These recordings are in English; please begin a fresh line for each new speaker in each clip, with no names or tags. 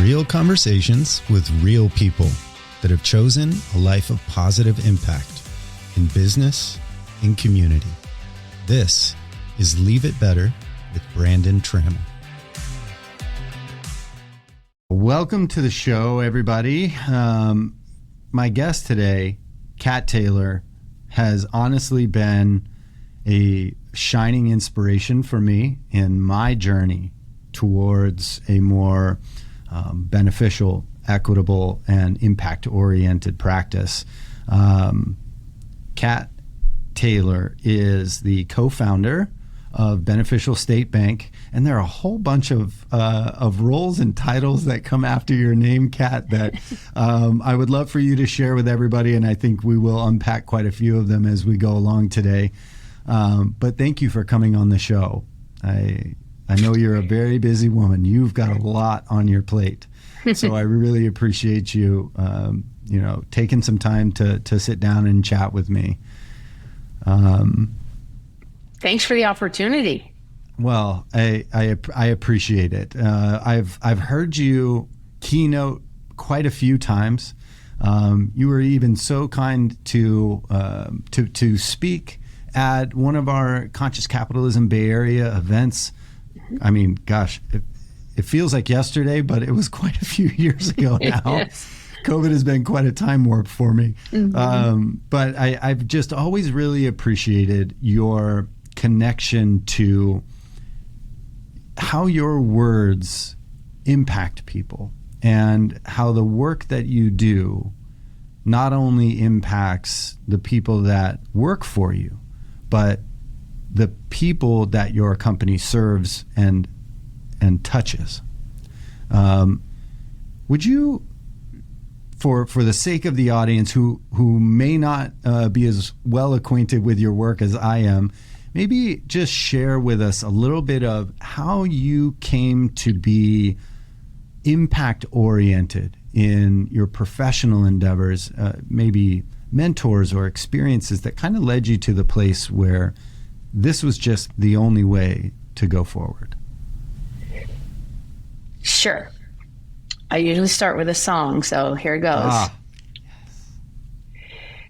Real conversations with real people that have chosen a life of positive impact in business and community. This is Leave It Better with Brandon Trammell. Welcome to the show, everybody. My guest today, Kat Taylor, has honestly been a shining inspiration for me in my journey towards a more beneficial, equitable, and impact-oriented practice. Kat Taylor is the co-founder of Beneficial State Bank, and there are a whole bunch of roles and titles that come after your name, Kat, that I would love for you to share with everybody, and I think we will unpack quite a few of them as we go along today. But thank you for coming on the show. I know you're a very busy woman. You've got a lot on your plate. So I really appreciate you, taking some time to sit down and chat with me.
Thanks for the opportunity.
Well, I appreciate it. I've heard you keynote quite a few times. You were even so kind to speak at one of our Conscious Capitalism Bay Area events. I mean, gosh, it feels like yesterday, but it was quite a few years ago now. Yes. COVID has been quite a time warp for me. Mm-hmm. But I've just always really appreciated your connection to how your words impact people and how the work that you do not only impacts the people that work for you, but the people that your company serves and touches. Would you, for the sake of the audience who may not be as well acquainted with your work as I am, maybe just share with us a little bit of how you came to be impact-oriented in your professional endeavors, maybe mentors or experiences that kind of led you to the place where this was just the only way to go forward.
Sure. I usually start with a song, so here it goes. Yes.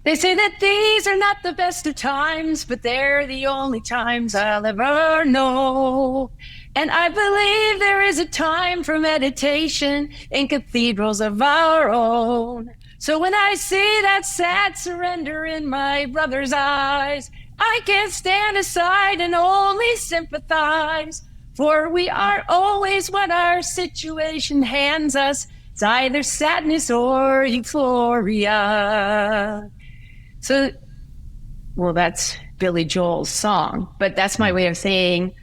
They say that these are not the best of times, but they're the only times I'll ever know. And I believe there is a time for meditation in cathedrals of our own. So when I see that sad surrender in my brother's eyes, I can't stand aside and only sympathize. For we are always what our situation hands us. It's either sadness or euphoria. So, well, that's Billy Joel's song, but that's my way of saying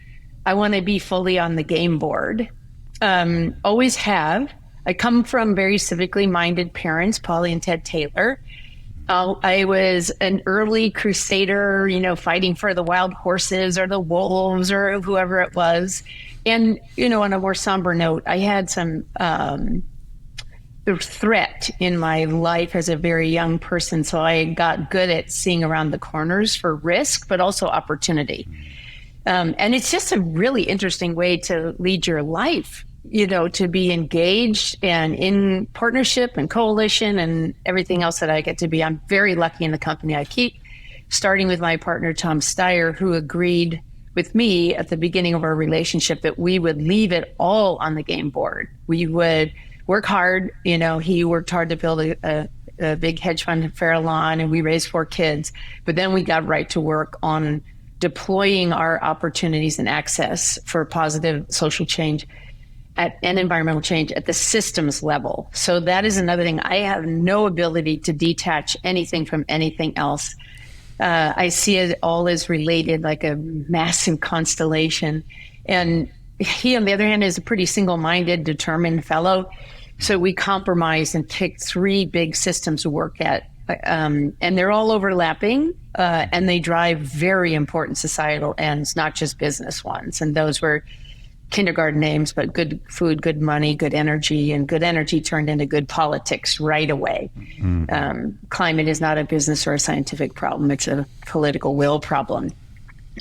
I want to be fully on the game board. Always have. I come from very civically minded parents, Polly and Ted Taylor. I was an early crusader, fighting for the wild horses or the wolves or whoever it was. And, on a more somber note, I had some threat in my life as a very young person. So I got good at seeing around the corners for risk, but also opportunity. And it's just a really interesting way to lead your life, to be engaged and in partnership and coalition and everything else that I get to be. I'm very lucky in the company I keep, starting with my partner, Tom Steyer, who agreed with me at the beginning of our relationship that we would leave it all on the game board. We would work hard. He worked hard to build a big hedge fund in Fairlawn, and we raised 4 kids. But then we got right to work on deploying our opportunities and access for positive social change and environmental change at the systems level. So that is another thing. I have no ability to detach anything from anything else. I see it all as related, like a massive constellation. And he, on the other hand, is a pretty single-minded, determined fellow. So we compromised and picked 3 big systems to work at. And they're all overlapping, and they drive very important societal ends, not just business ones. And those were kindergarten names, but good food, good money, good energy, and good energy turned into good politics right away. Mm-hmm. Climate is not a business or a scientific problem. It's a political will problem.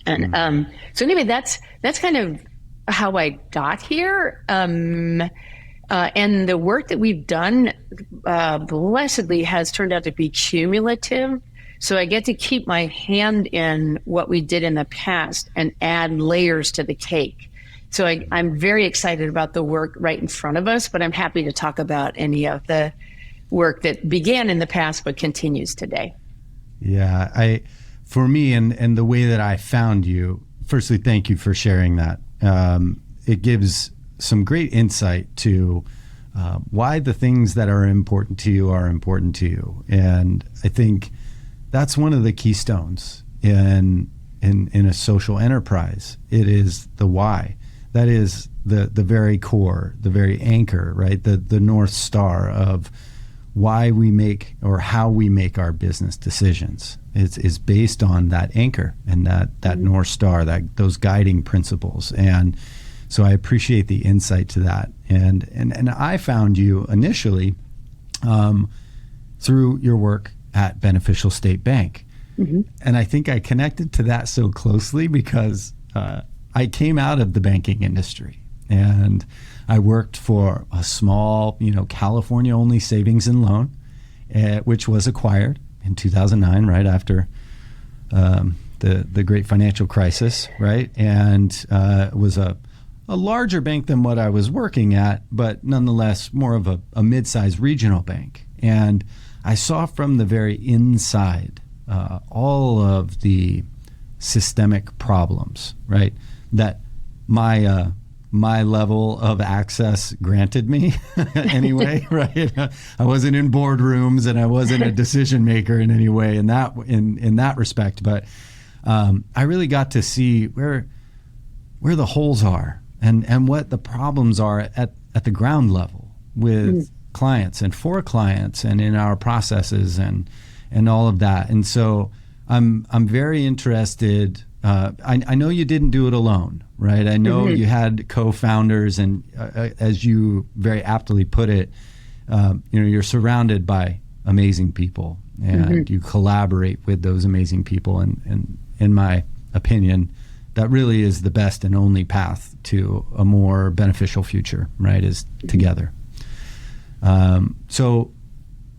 And so anyway, that's kind of how I got here. And the work that we've done, blessedly, has turned out to be cumulative. So I get to keep my hand in what we did in the past and add layers to the cake. So I'm very excited about the work right in front of us, but I'm happy to talk about any of the work that began in the past but continues today.
Yeah, for me and the way that I found you, firstly, thank you for sharing that. It gives some great insight to why the things that are important to you are important to you. And I think that's one of the keystones in a social enterprise. It is the why. That is the very core, the very anchor, right? The North Star of why we make or how we make our business decisions is based on that anchor and that North Star, those guiding principles. And so I appreciate the insight to that. And I found you initially through your work at Beneficial State Bank. Mm-hmm. And I think I connected to that so closely because I came out of the banking industry and I worked for a small, California-only savings and loan, which was acquired in 2009, right after the great financial crisis, right? And it was a larger bank than what I was working at, but nonetheless more of a mid-sized regional bank. And I saw from the very inside all of the systemic problems, right, that my level of access granted me anyway, right? I wasn't in boardrooms and I wasn't a decision maker in any way in that respect, but I really got to see where the holes are and what the problems are at the ground level with clients and for clients and in our processes and all of that. And so I'm very interested. I know you didn't do it alone, right? I know you had co-founders, and as you very aptly put it, you're surrounded by amazing people, and you collaborate with those amazing people. And in my opinion, that really is the best and only path to a more beneficial future, right? Is together. So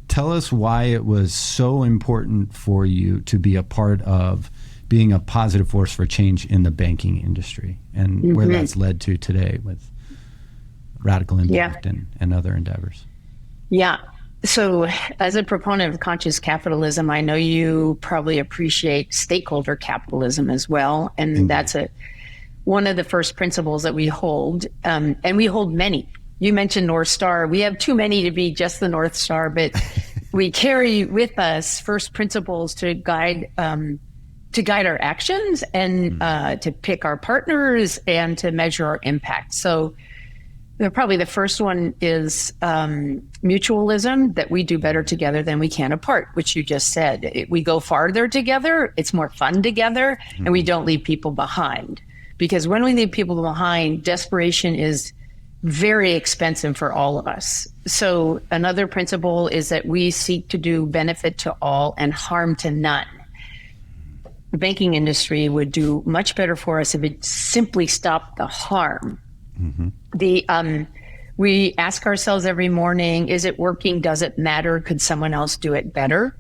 tell us why it was so important for you to be a part of being a positive force for change in the banking industry and where that's led to today with Radical Impact and other endeavors. Yeah.
So as a proponent of conscious capitalism, I know you probably appreciate stakeholder capitalism as well. And that's one of the first principles that we hold. And we hold many. You mentioned North Star. We have too many to be just the North Star, but we carry with us first principles to guide our actions and to pick our partners and to measure our impact. So probably the first one is mutualism, that we do better together than we can apart, which you just said. We go farther together, it's more fun together, and we don't leave people behind. Because when we leave people behind, desperation is very expensive for all of us. So another principle is that we seek to do benefit to all and harm to none. The banking industry would do much better for us if it simply stopped the harm. We ask ourselves every morning, is it working? Does it matter? Could someone else do it better?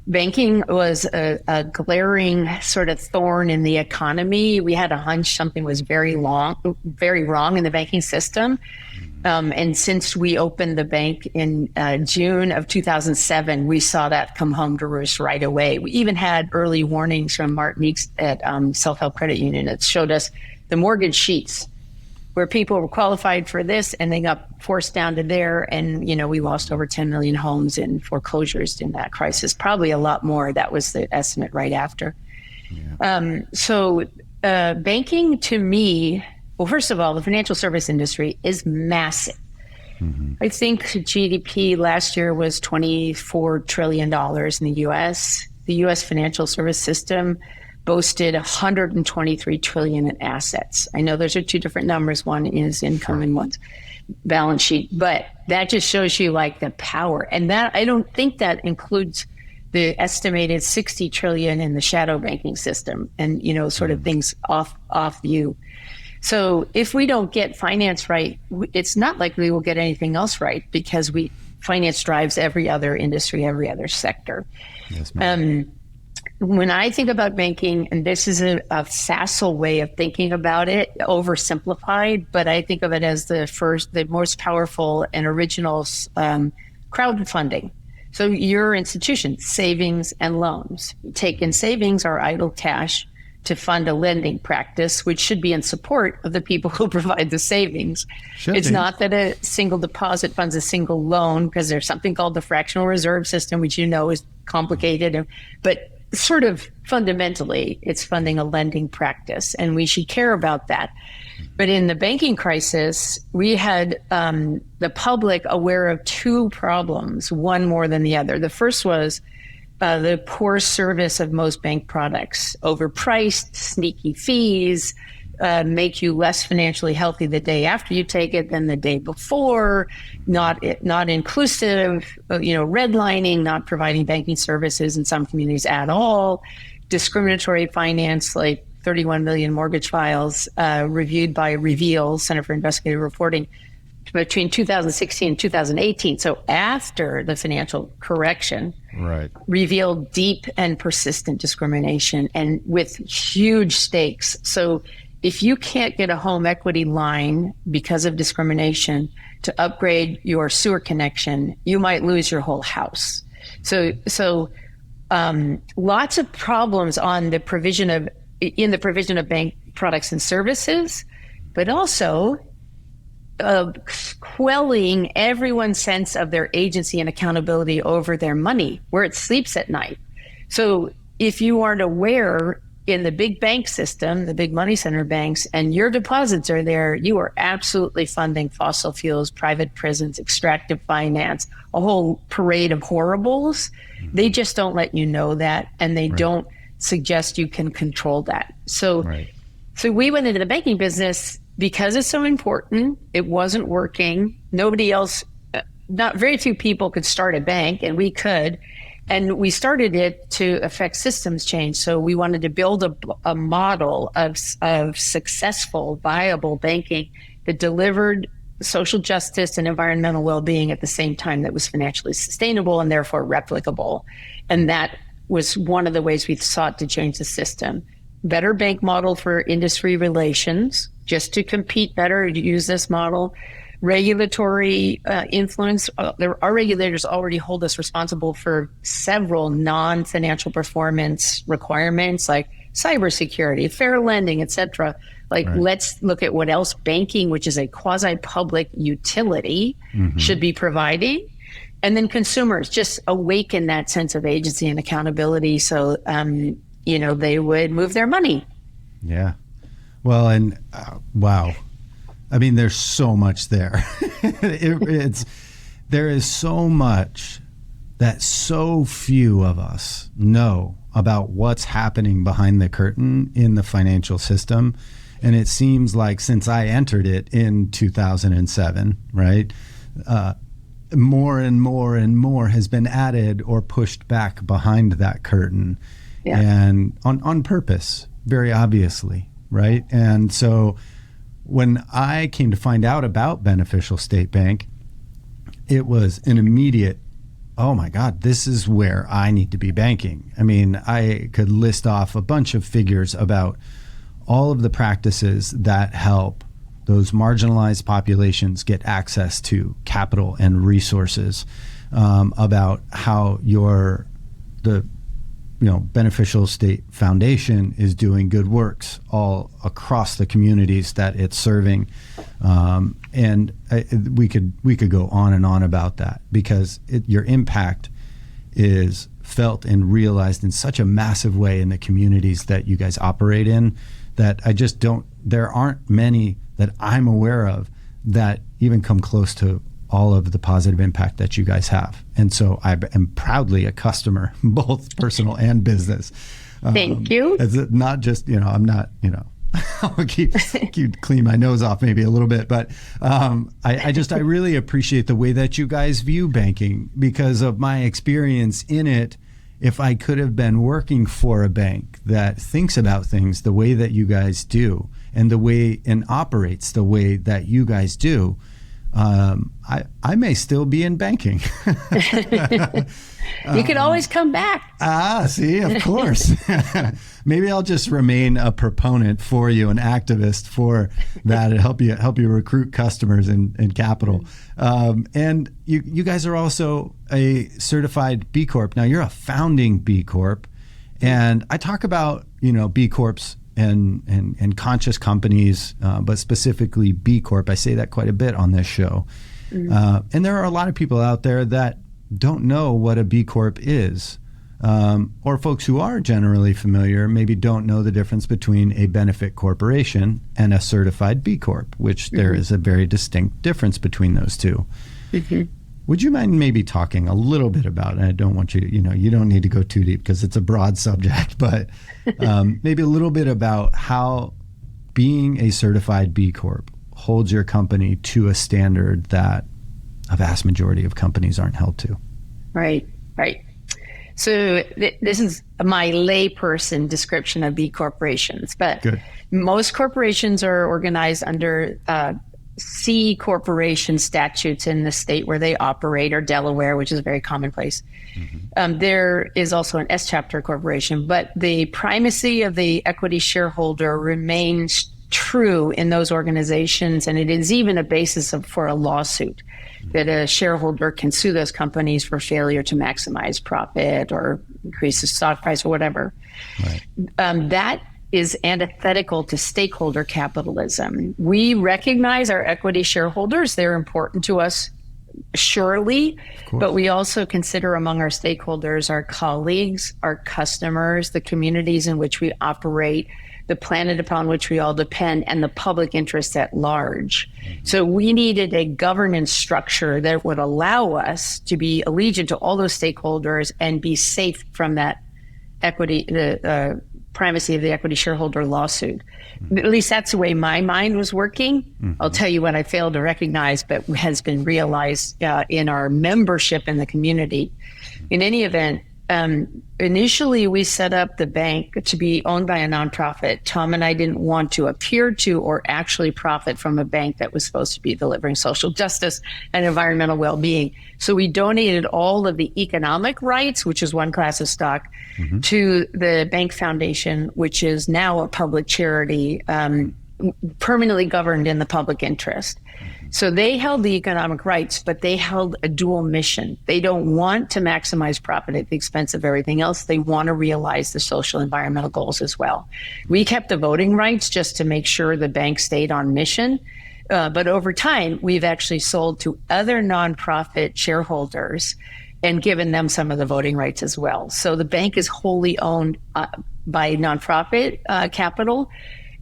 Banking was a glaring sort of thorn in the economy. We had a hunch something was very wrong in the banking system. And since we opened the bank in June of 2007, we saw that come home to roost right away. We even had early warnings from Martinique at Self-Help Credit Union that showed us the mortgage sheets where people were qualified for this and they got forced down to there. And, we lost over 10 million homes in foreclosures in that crisis, probably a lot more. That was the estimate right after. Yeah. So banking to me, well, first of all, the financial service industry is massive. I think GDP last year was $24 trillion in the U.S. The U.S. financial service system boasted $123 trillion in assets. I know those are two different numbers. One is income and one's balance sheet, but that just shows you the power. And that, I don't think that includes the estimated 60 trillion in the shadow banking system and, sort of things off view. So if we don't get finance right, it's not likely we'll get anything else right, because finance drives every other industry, every other sector.
Yes, ma'am.
When I think about banking, and this is a facile way of thinking about it, oversimplified, but I think of it as the most powerful and original crowdfunding. So your institution, savings and loans. You take in savings or idle cash to fund a lending practice, which should be in support of the people who provide the savings. It's not that a single deposit funds a single loan, because there's something called the fractional reserve system, which you know is complicated, but sort of fundamentally, it's funding a lending practice, and we should care about that. But in the banking crisis, we had the public aware of two problems, one more than the other. The first was the poor service of most bank products, overpriced, sneaky fees, make you less financially healthy the day after you take it than the day before, not inclusive, redlining, not providing banking services in some communities at all, discriminatory finance, like 31 million mortgage files reviewed by Reveal, Center for Investigative Reporting, between 2016 and 2018. So after the financial correction,
right,
revealed deep and persistent discrimination, and with huge stakes. So if you can't get a home equity line because of discrimination to upgrade your sewer connection, you might lose your whole house. So lots of problems in the provision of bank products and services, but also quelling everyone's sense of their agency and accountability over their money, where it sleeps at night. So if you aren't aware in the big bank system, the big money center banks, and your deposits are there, you are absolutely funding fossil fuels, private prisons, extractive finance, a whole parade of horribles. They just don't let you know that, and they don't suggest you can control that. So we went into the banking business because it's so important. It wasn't working. Nobody else, not very few people could start a bank, and we could. And we started it to affect systems change. So we wanted to build a model of successful, viable banking that delivered social justice and environmental well-being at the same time, that was financially sustainable and therefore replicable. And that was one of the ways we sought to change the system. Better bank model for industry relations, just to compete better, use this model. Regulatory influence. Our regulators already hold us responsible for several non-financial performance requirements, like cybersecurity, fair lending, et cetera. Let's look at what else banking, which is a quasi-public utility, should be providing. And then consumers, just awaken that sense of agency and accountability, so they would move their money.
Yeah. Well, and wow. I mean, there's so much there. There is so much that so few of us know about what's happening behind the curtain in the financial system. And it seems like since I entered it in 2007, right, more and more and more has been added or pushed back behind that curtain, and on purpose, very obviously, right? And so when I came to find out about Beneficial State Bank, it was an immediate, oh my God, this is where I need to be banking. I mean, I could list off a bunch of figures about all of the practices that help those marginalized populations get access to capital and resources, about how the Beneficial State Foundation is doing good works all across the communities that it's serving, and we could go on and on about that, because your impact is felt and realized in such a massive way in the communities that you guys operate in, that there aren't many that I'm aware of that even come close to all of the positive impact that you guys have. And so I am proudly a customer, both personal and business.
Thank you.
It's not just, I'm not, I'll keep clean my nose off maybe a little bit, but I really appreciate the way that you guys view banking, because of my experience in it. if I could have been working for a bank that thinks about things the way that you guys do and operates the way that you guys do, I may still be in banking.
You could always come back.
See, of course. Maybe I'll just remain a proponent for you, an activist for that, and help you recruit customers and capital. And you guys are also a certified B Corp. Now, you're a founding B Corp, and I talk about B Corps and conscious companies, but specifically B Corp. I say that quite a bit on this show. And there are a lot of people out there that don't know what a B Corp is, or folks who are generally familiar maybe don't know the difference between a benefit corporation and a certified B Corp, which there is a very distinct difference between those two. Would you mind maybe talking a little bit about, and I don't want you to, you don't need to go too deep because it's a broad subject, but maybe a little bit about how being a certified B Corp holds your company to a standard that a vast majority of companies aren't held to. Right.
So this is my layperson description of B corporations, but
Good.
Most corporations are organized under C corporation statutes in the state where they operate, or Delaware, which is very commonplace. There is also an S chapter corporation, but the primacy of the equity shareholder remains true in those organizations, and it is even a basis for a lawsuit that a shareholder can sue those companies for failure to maximize profit or increase the stock price or whatever.
Right.
That is antithetical to stakeholder capitalism. We recognize our equity shareholders. They're important to us, surely, but we also consider among our stakeholders our colleagues, our customers, the communities in which we operate, the planet upon which we all depend, and the public interest at large. So we needed a governance structure that would allow us to be allegiant to all those stakeholders and be safe from that equity, the primacy of the equity shareholder lawsuit. At least that's the way my mind was working. I'll tell you what I failed to recognize, but has been realized in our membership in the community. In any event, initially we set up the bank to be owned by a nonprofit. Tom and I didn't want to appear to or actually profit from a bank that was supposed to be delivering social justice and environmental well-being. So we donated all of the economic rights, which is one class of stock, to the bank foundation, which is now a public charity, permanently governed in the public interest. So they held the economic rights, but they held a dual mission. They don't want to maximize profit at the expense of everything else. They want to realize the social environmental goals as well. We kept the voting rights just to make sure the bank stayed on mission. But over time, we've actually sold to other nonprofit shareholders and given them some of the voting rights as well. So the bank is wholly owned by nonprofit capital,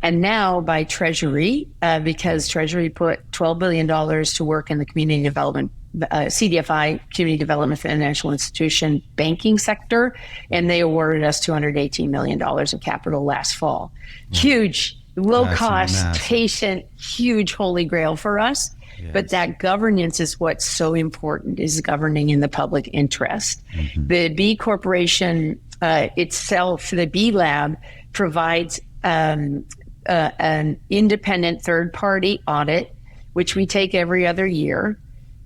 and now by Treasury, because Treasury put $12 billion to work in the community development, CDFI, Community Development Financial Institution banking sector, and they awarded us $218 million of capital last fall. Huge, low cost, patient, huge holy grail for us. Yes. But that governance is what's so important, is governing in the public interest. The B Corporation itself, the B Lab, provides an independent third-party audit, which we take every other year,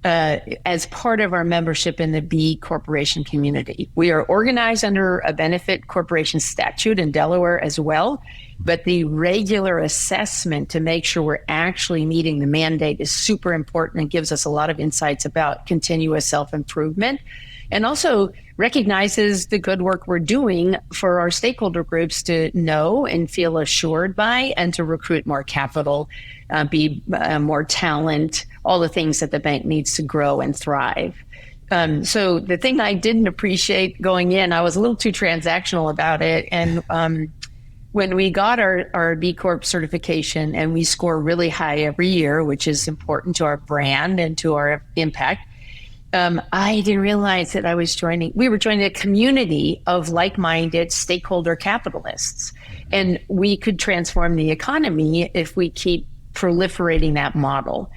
as part of our membership in the B Corporation community. We are organized under a benefit corporation statute in Delaware as well, but the regular assessment to make sure we're actually meeting the mandate is super important and gives us a lot of insights about continuous self-improvement, and also recognizes the good work we're doing for our stakeholder groups to know and feel assured by, and to recruit more capital, be more talent, all the things that the bank needs to grow and thrive. So the thing I didn't appreciate going in, I was a little too transactional about it. And when we got our B Corp certification, and we score really high every year, which is important to our brand and to our impact, I didn't realize that we were joining a community of like-minded stakeholder capitalists, and we could transform the economy if we keep proliferating that model.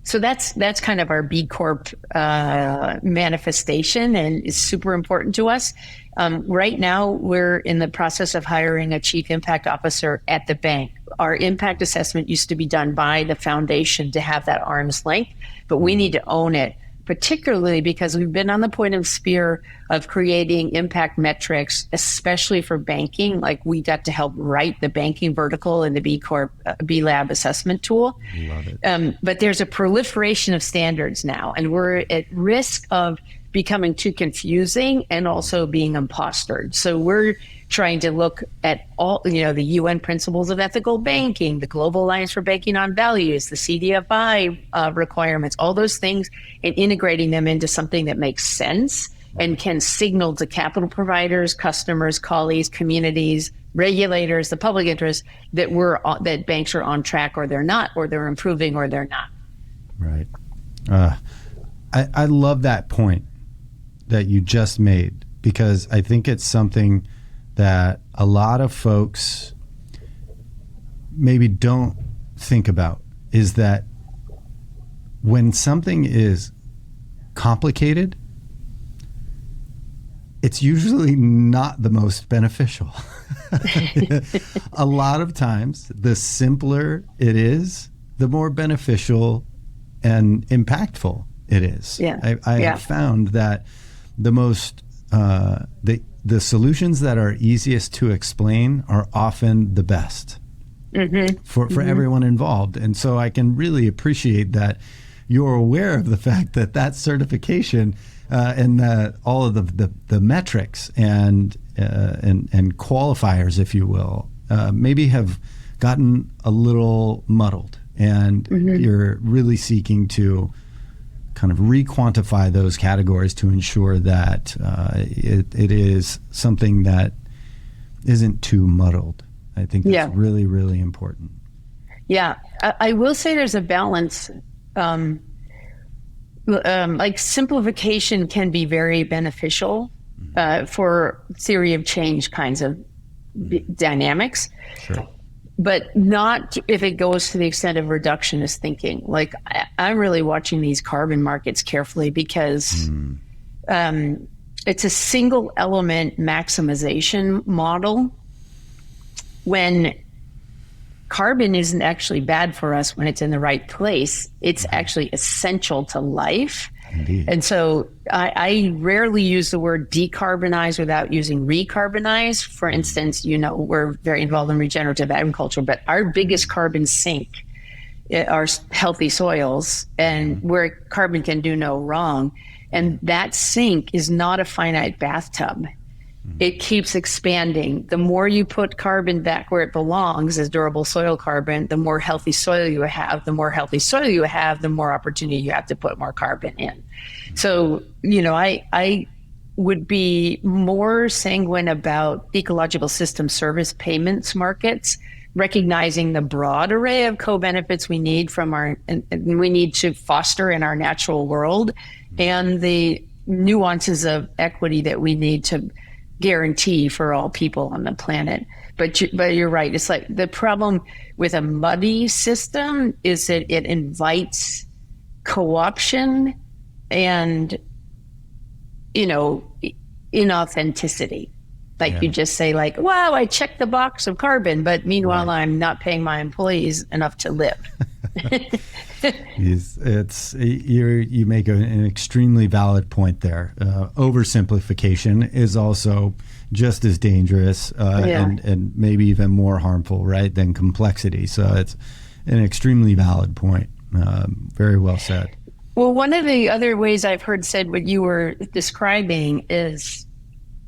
So that's kind of our B Corp manifestation, and is super important to us. Right now, we're in the process of hiring a chief impact officer at the bank. Our impact assessment used to be done by the foundation to have that arm's length, but we need to own it, particularly because we've been on the point of spear of creating impact metrics, especially for banking. Like, we got to help write the banking vertical in the B Corp B Lab assessment tool.
Love it.
But there's a proliferation of standards now, and we're at risk of becoming too confusing and also being impostered. So we're trying to look at all, the UN principles of ethical banking, the Global Alliance for Banking on Values, the CDFI requirements, all those things, and integrating them into something that makes sense and can signal to capital providers, customers, colleagues, communities, regulators, the public interest that that banks are on track, or they're not, or they're improving, or they're not.
Right. I love that point that you just made, because I think it's something that a lot of folks maybe don't think about, is that when something is complicated, it's usually not the most beneficial. A lot of times, the simpler it is, the more beneficial and impactful it is.
Yeah.
I have found that the most the solutions that are easiest to explain are often the best for everyone involved. And so I can really appreciate that you're aware of the fact that certification and all of the metrics and qualifiers, if you will, maybe have gotten a little muddled, and you're really seeking to kind of re-quantify those categories to ensure that it is something that isn't too muddled. I think that's really, really important.
Yeah, I will say there's a balance. Like, simplification can be very beneficial for theory of change kinds of dynamics. Sure. But not if it goes to the extent of reductionist thinking. Like, I'm really watching these carbon markets carefully, because it's a single element maximization model, when carbon isn't actually bad for us when it's in the right place. It's actually essential to life.
Indeed.
And so I rarely use the word decarbonize without using recarbonize. For instance, we're very involved in regenerative agriculture, but our biggest carbon sink are healthy soils, and where carbon can do no wrong. And that sink is not a finite bathtub. It keeps expanding. The more you put carbon back where it belongs as durable soil carbon, the more healthy soil you have. The more healthy soil you have, the more opportunity you have to put more carbon in. So, I would be more sanguine about ecological system service payments markets, recognizing the broad array of co-benefits we need and we need to foster in our natural world, and the nuances of equity that we need to guarantee for all people on the planet. But you're right. It's like, the problem with a muddy system is that it invites co-option and, inauthenticity. Like, you just say, like, wow, I checked the box of carbon, but meanwhile, I'm not paying my employees enough to live.
You make an extremely valid point there. Oversimplification is also just as dangerous and maybe even more harmful, right, than complexity. So it's an extremely valid point. Very well said.
Well, one of the other ways I've heard said what you were describing is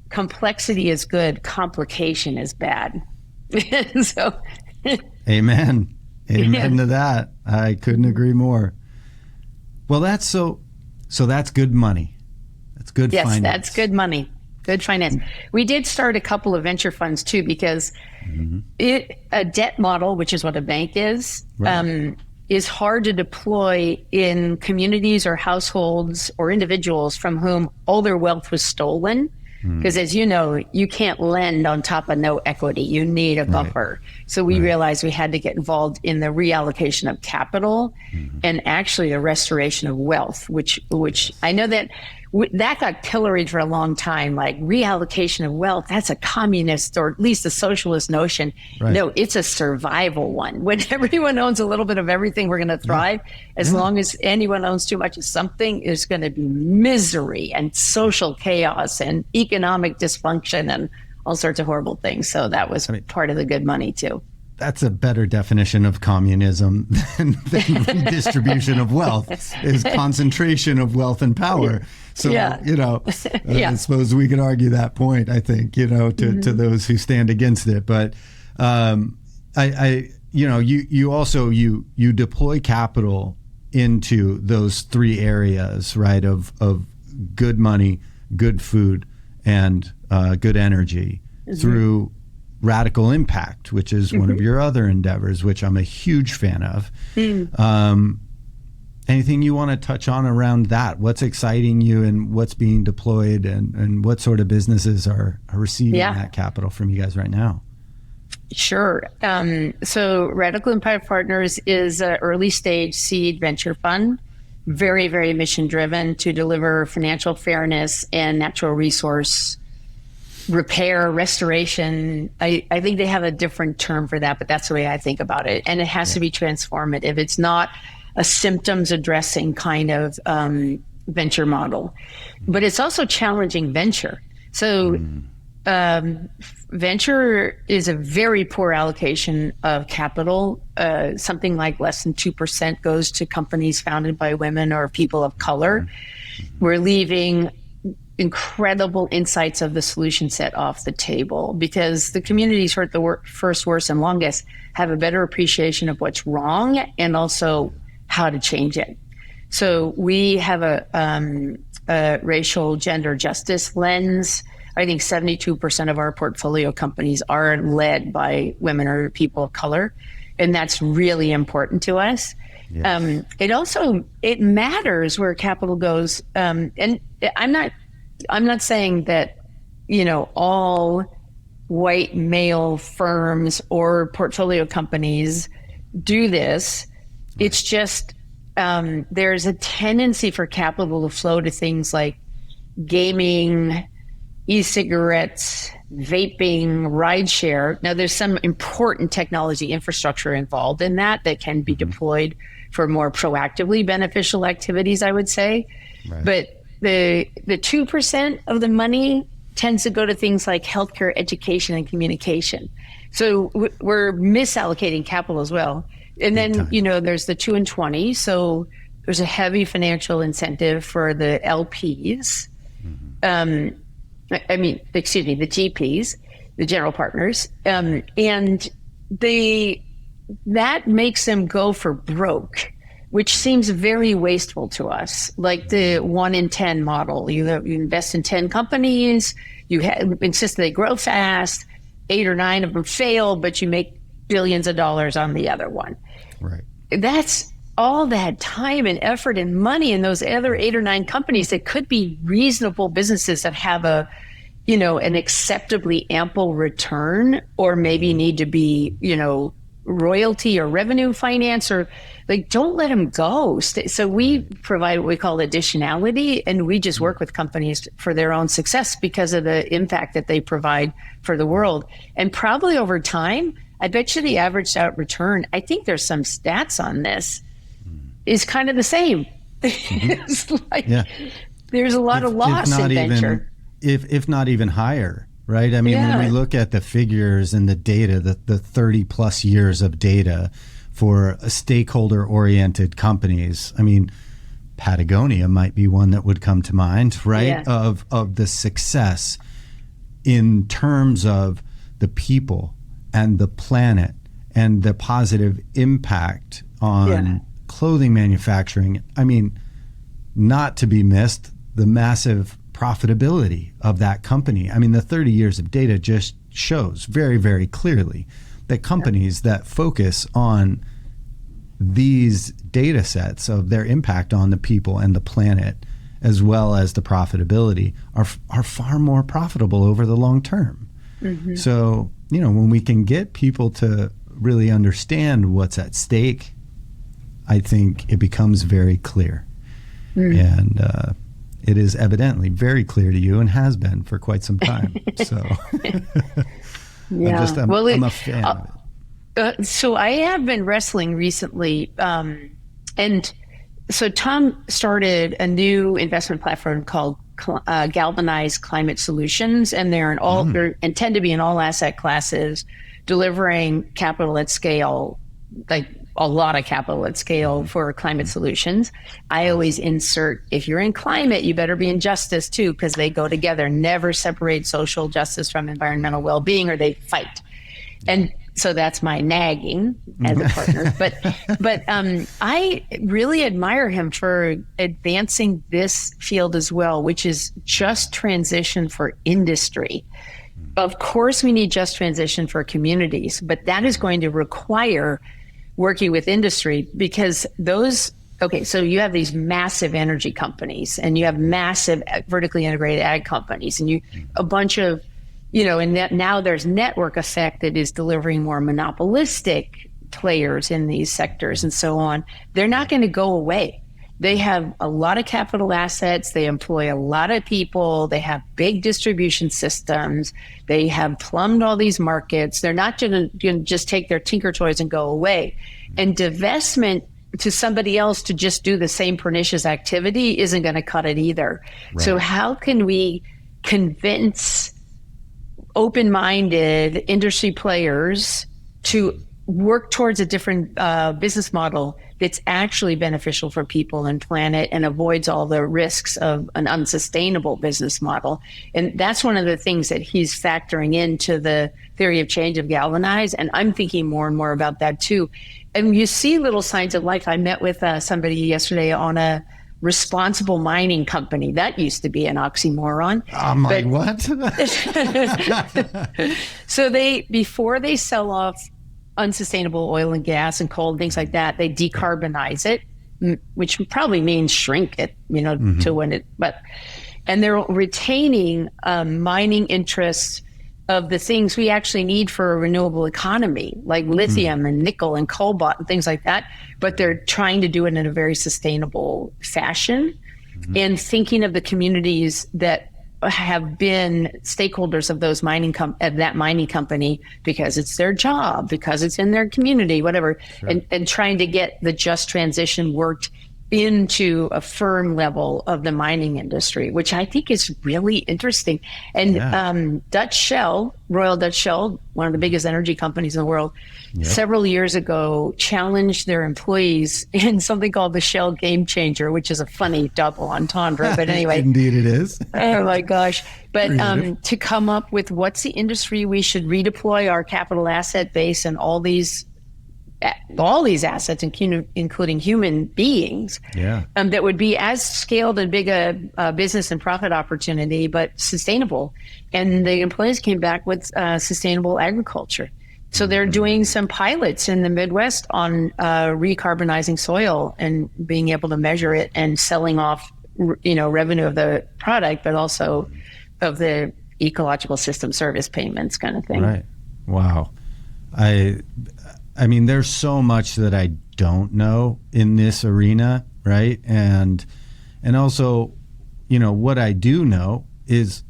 complexity is good, complication is bad. So,
Amen to that. I couldn't agree more. Well, that's so that's good money. That's good finance. Yes,
that's good money. Good finance. We did start a couple of venture funds too, because a debt model, which is what a bank is hard to deploy in communities or households or individuals from whom all their wealth was stolen Because as you know, you can't lend on top of no equity. You need a buffer. So we realized we had to get involved in the reallocation of capital and actually the restoration of wealth, which I know that got pilloried for a long time, like reallocation of wealth. That's a communist or at least a socialist notion. Right. No, it's a survival one. When everyone owns a little bit of everything, we're going to thrive. As long as anyone owns too much of something, there's going to be misery and social chaos and economic dysfunction and all sorts of horrible things. So that was part of the good money too.
That's a better definition of communism than redistribution of wealth, is concentration of wealth and power. So, I suppose we could argue that point, I think, to those who stand against it. But you also deploy capital into those three areas, right, of good money, good food, and good energy through Radical Impact, which is one of your other endeavors, which I'm a huge fan of. Anything you want to touch on around that? What's exciting you and what's being deployed, and what sort of businesses are receiving that capital from you guys right now?
Sure. So Radical Impact Partners is an early stage seed venture fund, very, very mission driven to deliver financial fairness and natural resource repair, restoration. I think they have a different term for that, but that's the way I think about it. And it has to be transformative. It's not a symptoms addressing kind of venture model, but it's also challenging venture. So venture is a very poor allocation of capital. Something like less than 2% goes to companies founded by women or people of color. We're leaving incredible insights of the solution set off the table because the communities who are at the first, worst, and longest have a better appreciation of what's wrong and also how to change it. So we have a racial gender justice lens. I think 72% of our portfolio companies are led by women or people of color, and that's really important to us. Yes. It matters where capital goes, and I'm not saying that, all white male firms or portfolio companies do this. It's just there's a tendency for capital to flow to things like gaming, e-cigarettes, vaping, rideshare. Now, there's some important technology infrastructure involved in that can be deployed for more proactively beneficial activities, I would say. Right. But the 2% of the money tends to go to things like healthcare, education, and communication. So we're misallocating capital as well. And then, there's the 2 and 20. So there's a heavy financial incentive for the LPs. The GPs, the general partners. And that makes them go for broke, which seems very wasteful to us, like the 1 in 10 model. You invest in 10 companies, you insist they grow fast, 8 or 9 of them fail, but you make billions of dollars on the other one.
Right.
That's all that time and effort and money in those other 8 or 9 companies that could be reasonable businesses that have an acceptably ample return, or maybe need to be, royalty or revenue finance, or don't let them go. So we provide what we call additionality, and we just work with companies for their own success because of the impact that they provide for the world. And probably over time, I bet you the averaged out return, I think there's some stats on this, is kind of the same. It's there's a lot of loss in venture.
If not even higher. Right. I mean, when we look at the figures and the data, the 30 plus years of data for stakeholder oriented companies, I mean, Patagonia might be one that would come to mind, right? Yeah. Of the success in terms of the people and the planet and the positive impact on clothing manufacturing. I mean, not to be missed, the massive profitability of that company. I mean, the 30 years of data just shows very, very clearly that companies that focus on these data sets of their impact on the people and the planet as well as the profitability are far more profitable over the long term. Mm-hmm. So, when we can get people to really understand what's at stake, I think it becomes very clear. And it is evidently very clear to you and has been for quite some time. So
yeah.
I'm a fan of it.
So I have been wrestling recently. And so Tom started a new investment platform called Galvanized Climate Solutions. And they're intend to be in all asset classes, delivering capital at scale, like a lot of capital at scale for climate solutions. I always insert, if you're in climate, you better be in justice too, because they go together. Never separate social justice from environmental well-being, or they fight. And so that's my nagging as a partner. But I really admire him for advancing this field as well, which is just transition for industry. Of course, we need just transition for communities, but that is going to require working with industry, because so you have these massive energy companies, and you have massive vertically integrated ag companies, and a bunch of, and now there's network effect that is delivering more monopolistic players in these sectors and so on. They're not going to go away. They have a lot of capital assets. They employ a lot of people. They have big distribution systems. They have plumbed all these markets. They're not going to just take their tinker toys and go away. And divestment to somebody else to just do the same pernicious activity isn't going to cut it either. Right. So how can we convince open-minded industry players to work towards a different business model that's actually beneficial for people and planet and avoids all the risks of an unsustainable business model? And that's one of the things that he's factoring into the theory of change of Galvanize. And I'm thinking more and more about that too. And you see little signs of life. I met with somebody yesterday on a responsible mining company. That used to be an oxymoron.
I'm like, what?
So before they sell off unsustainable oil and gas and coal and things like that, they decarbonize it, which probably means shrink it, to when and they're retaining mining interests of the things we actually need for a renewable economy, like lithium and nickel and cobalt and things like that. But they're trying to do it in a very sustainable fashion and thinking of the communities that have been stakeholders of those that mining company, because it's their job, because it's in their community, whatever, sure. and trying to get the just transition worked into a firm level of the mining industry, which I think is really interesting. And Dutch Shell, Royal Dutch Shell, one of the biggest energy companies in the world, several years ago challenged their employees in something called the Shell Game Changer, which is a funny double entendre. But anyway.
Indeed it is.
Oh my gosh. But to come up with what's the industry we should redeploy our capital asset base and all these assets, including human beings, that would be as scaled and big a business and profit opportunity, but sustainable. And the employees came back with sustainable agriculture. So they're doing some pilots in the Midwest on recarbonizing soil and being able to measure it and selling off, revenue of the product, but also of the ecological system service payments kind of thing.
Right. Wow. I mean, there's so much that I don't know in this arena, right? And also, what I do know is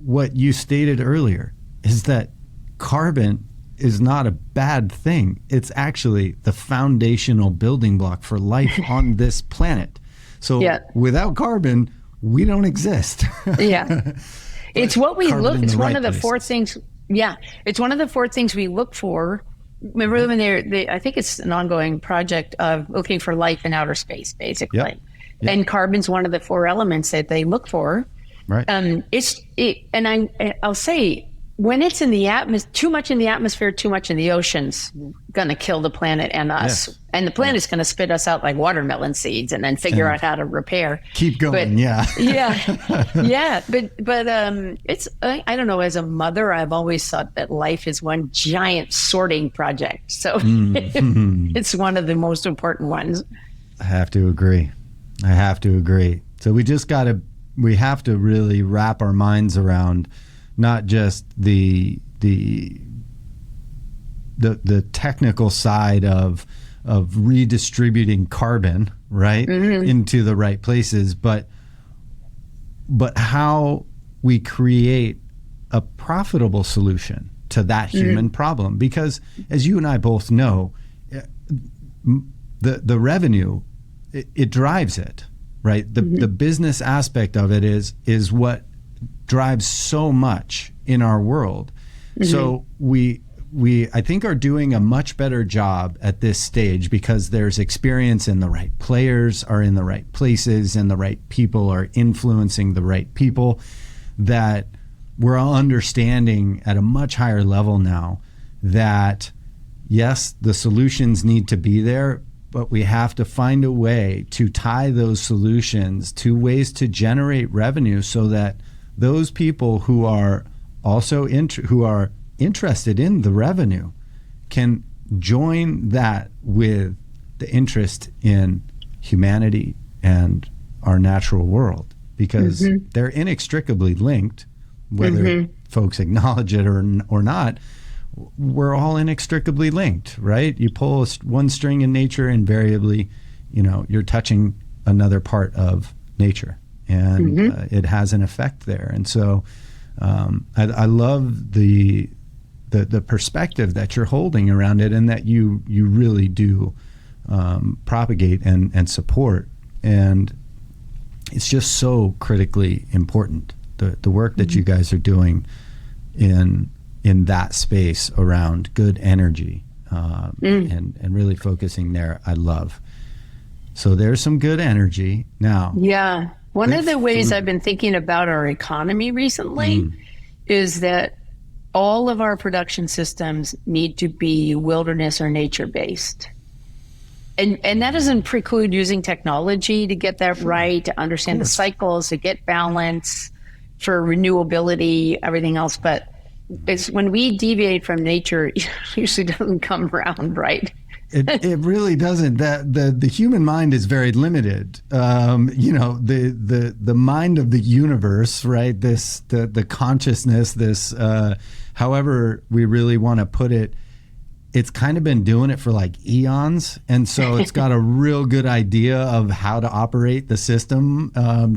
what you stated earlier, is that carbon is not a bad thing. It's actually the foundational building block for life on this planet. So without carbon, we don't exist.
It's what we look. It's one of the four things. Yeah, it's one of the four things we look for. Remember when I think it's an ongoing project of looking for life in outer space, basically. And carbon's one of the four elements that they look for.
Right.
I'll say, when it's in the atmosphere, too much in the atmosphere, too much in the oceans, gonna kill the planet and us. Yes. And the planet's gonna spit us out like watermelon seeds, and then figure out how to repair.
Keep going,
But it's, I don't know, as a mother, I've always thought that life is one giant sorting project. So it's one of the most important ones.
I have to agree. So we have to really wrap our minds around not just the technical side of redistributing carbon, right, into the right places, but how we create a profitable solution to that human problem. Because as you and I both know, the revenue, it drives it, right? The business aspect of it is what drives so much in our world. So we I think are doing a much better job at this stage because there's experience and the right players are in the right places and the right people are influencing the right people, that we're all understanding at a much higher level now that yes, the solutions need to be there, but we have to find a way to tie those solutions to ways to generate revenue so that those people who are also interested in the revenue can join that with the interest in humanity and our natural world, because they're inextricably linked, whether folks acknowledge it or not. We're all inextricably linked, right? You pull one string in nature, invariably, you're touching another part of nature, and it has an effect there. And so I love the perspective that you're holding around it, and that you really do propagate and support. And it's just so critically important, the work that you guys are doing in that space around good energy, and really focusing there. I love. So there's some good energy now.
Yeah. One of the ways I've been thinking about our economy recently is that all of our production systems need to be wilderness or nature based. And that doesn't preclude using technology to get that right, to understand the cycles, to get balance, for renewability, everything else. But it's when we deviate from nature, it usually doesn't come around right.
It really doesn't. The human mind is very limited. The mind of the universe, right? The consciousness, this however we really want to put it, it's kind of been doing it for like eons. And so it's got a real good idea of how to operate the system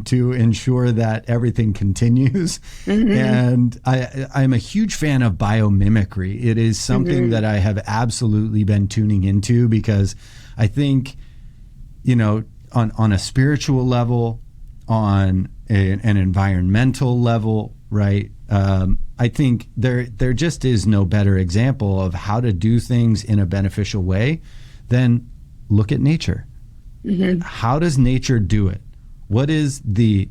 to ensure that everything continues. And I'm a huge fan of biomimicry. It is something that I have absolutely been tuning into, because I think, on a spiritual level, on an environmental level, right? I think there just is no better example of how to do things in a beneficial way than look at nature. How does nature do it? What is the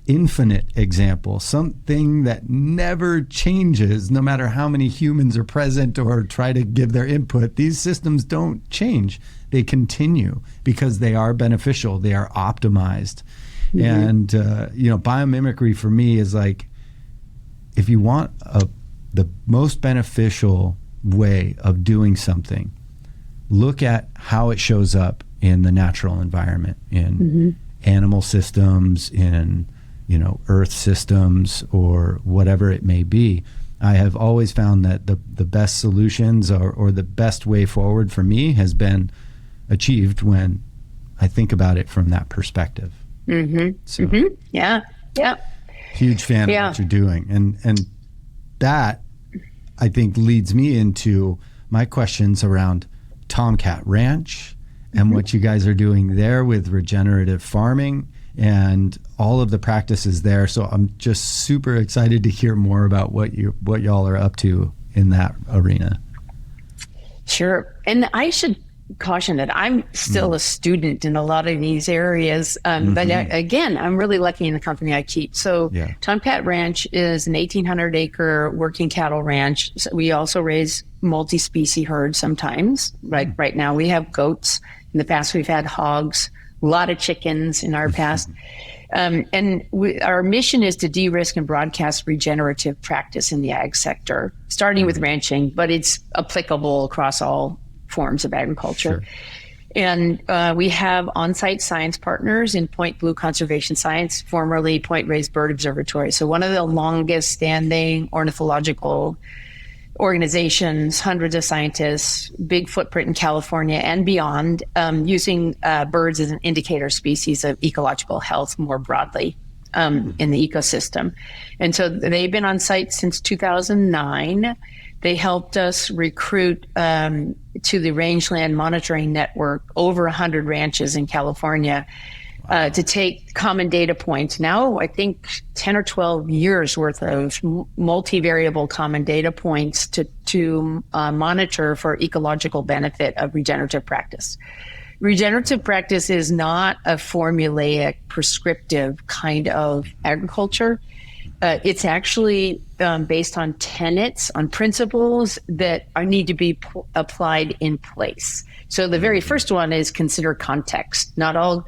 infinite example, something that never changes no matter how many humans are present or try to give their input? These systems don't change. They continue because they are beneficial. They are optimized. And, biomimicry for me is like, if you want the most beneficial way of doing something, look at how it shows up in the natural environment, in animal systems, in, earth systems, or whatever it may be. I have always found that the best solutions or the best way forward for me has been achieved when I think about it from that perspective. So,
Yeah.
huge fan of what you're doing, and that I think leads me into my questions around Tomkat Ranch and what you guys are doing there with regenerative farming and all of the practices there. So I'm just super excited to hear more about what y'all are up to in that arena.
Sure. And I should caution that I'm still a student in a lot of these areas. But again, I'm really lucky in the company I keep. So Tomkat Ranch is an 1,800 acre working cattle ranch. So we also raise multi-species herds sometimes. Right now we have goats. In the past, we've had hogs, a lot of chickens in our past. Our mission is to de-risk and broadcast regenerative practice in the ag sector, starting with ranching, but it's applicable across all forms of agriculture. And we have on-site science partners in Point Blue Conservation Science, formerly Point Reyes Bird Observatory. So one of the longest standing ornithological organizations, hundreds of scientists, big footprint in California and beyond, using birds as an indicator species of ecological health more broadly in the ecosystem. And so they've been on site since 2009. They helped us recruit to the Rangeland Monitoring Network over 100 ranches in California to take common data points. Now, I think 10 or 12 years worth of multivariable common data points to monitor for ecological benefit of regenerative practice. Regenerative practice is not a formulaic, prescriptive kind of agriculture. It's actually based on tenets, on principles that need to be applied in place. So the very first one is consider context. Not all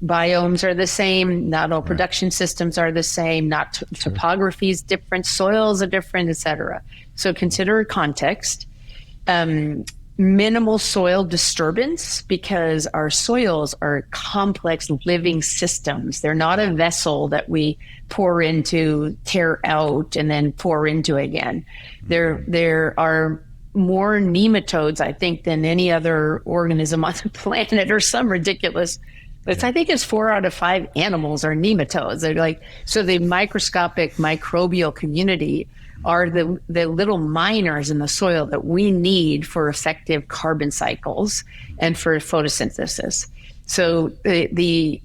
biomes are the same. Not all production systems are the same. Not topography is different. Soils are different, et cetera. So consider context. Minimal soil disturbance, because our soils are complex living systems. They're not a vessel that we pour into, tear out, and then pour into again. There are more nematodes, I think, than any other organism on the planet, or some ridiculous. I think it's 4 out of 5 animals are nematodes. They're like, so the microscopic microbial community are the little miners in the soil that we need for effective carbon cycles and for photosynthesis. So the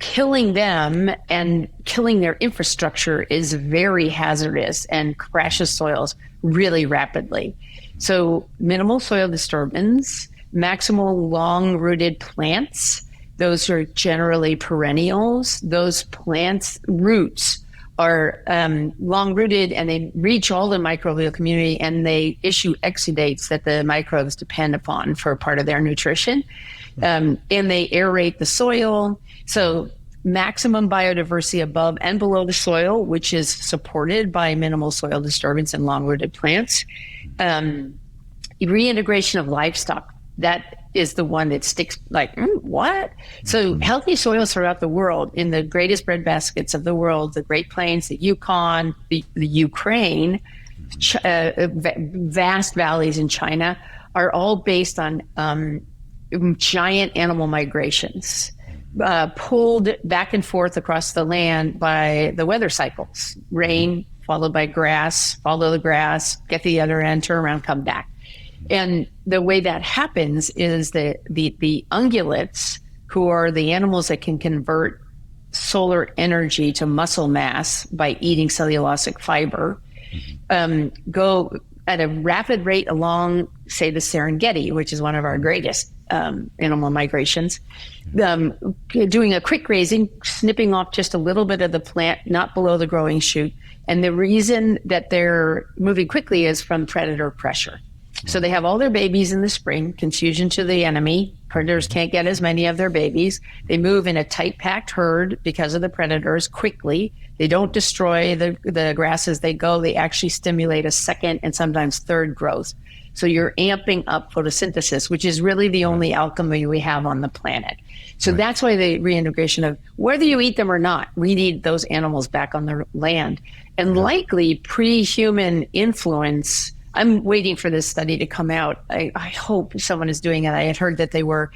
killing them and killing their infrastructure is very hazardous and crashes soils really rapidly. So minimal soil disturbance, maximal long-rooted plants, those are generally perennials. Those plants' roots are long-rooted, and they reach all the microbial community, and they issue exudates that the microbes depend upon for part of their nutrition. And they aerate the soil. So maximum biodiversity above and below the soil, which is supported by minimal soil disturbance and long-rooted plants. Reintegration of livestock, that is the one that sticks like, what? So healthy soils throughout the world, in the greatest breadbaskets of the world, the Great Plains, the Yukon, the Ukraine, vast valleys in China, are all based on giant animal migrations, pulled back and forth across the land by the weather cycles. Rain, followed by grass, follow the grass, get the other end, turn around, come back. And the way that happens is that the ungulates, who are the animals that can convert solar energy to muscle mass by eating cellulosic fiber, go at a rapid rate along, say, the Serengeti, which is one of our greatest animal migrations, doing a quick grazing, snipping off just a little bit of the plant, not below the growing shoot. And the reason that they're moving quickly is from predator pressure. So they have all their babies in the spring, confusion to the enemy. Predators can't get as many of their babies. They move in a tight packed herd because of the predators quickly. They don't destroy the grass as they go. They actually stimulate a second and sometimes third growth. So you're amping up photosynthesis, which is really the only alchemy we have on the planet. So that's why the reintegration of, whether you eat them or not, we need those animals back on the land. And likely pre-human influence. I'm waiting for this study to come out. I hope someone is doing it. I had heard that they were,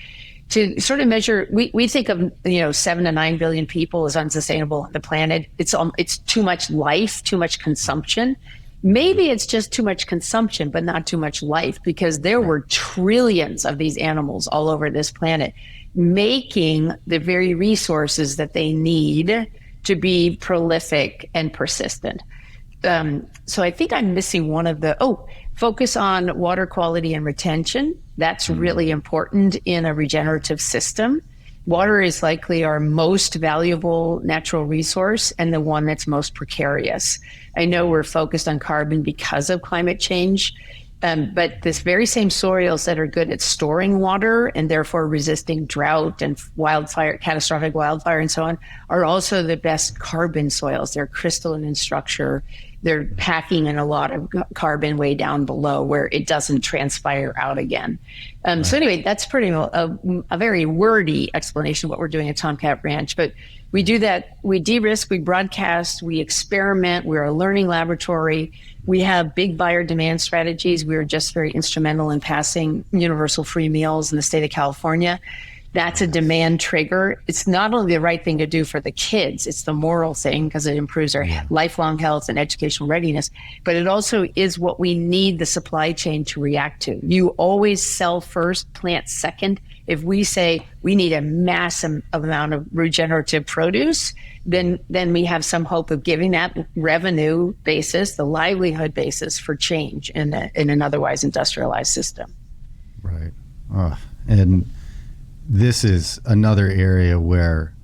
to sort of measure. We think of 7 to 9 billion people as unsustainable on the planet. It's too much life, too much consumption. Maybe it's just too much consumption, but not too much life, because there were trillions of these animals all over this planet, making the very resources that they need to be prolific and persistent. So I think I'm missing one of the, focus on water quality and retention. That's really important in a regenerative system. Water is likely our most valuable natural resource and the one that's most precarious. I know we're focused on carbon because of climate change, but this very same soils that are good at storing water and therefore resisting drought and wildfire, catastrophic wildfire and so on, are also the best carbon soils. They're crystalline in structure. they're packing in a lot of carbon way down below where it doesn't transpire out again. So anyway, that's pretty a very wordy explanation of what we're doing at Tomkat Ranch. But we do that. We de-risk, we broadcast, we experiment. We're a learning laboratory. We have big buyer demand strategies. We were just very instrumental in passing universal free meals in the state of California. That's a demand trigger. It's not only the right thing to do for the kids, it's the moral thing because it improves their lifelong health and educational readiness, but it also is what we need the supply chain to react to. You always sell first, plant second. If we say we need a massive amount of regenerative produce, then we have some hope of giving that revenue basis, the livelihood basis for change in an otherwise industrialized system.
Right. And this is another area where,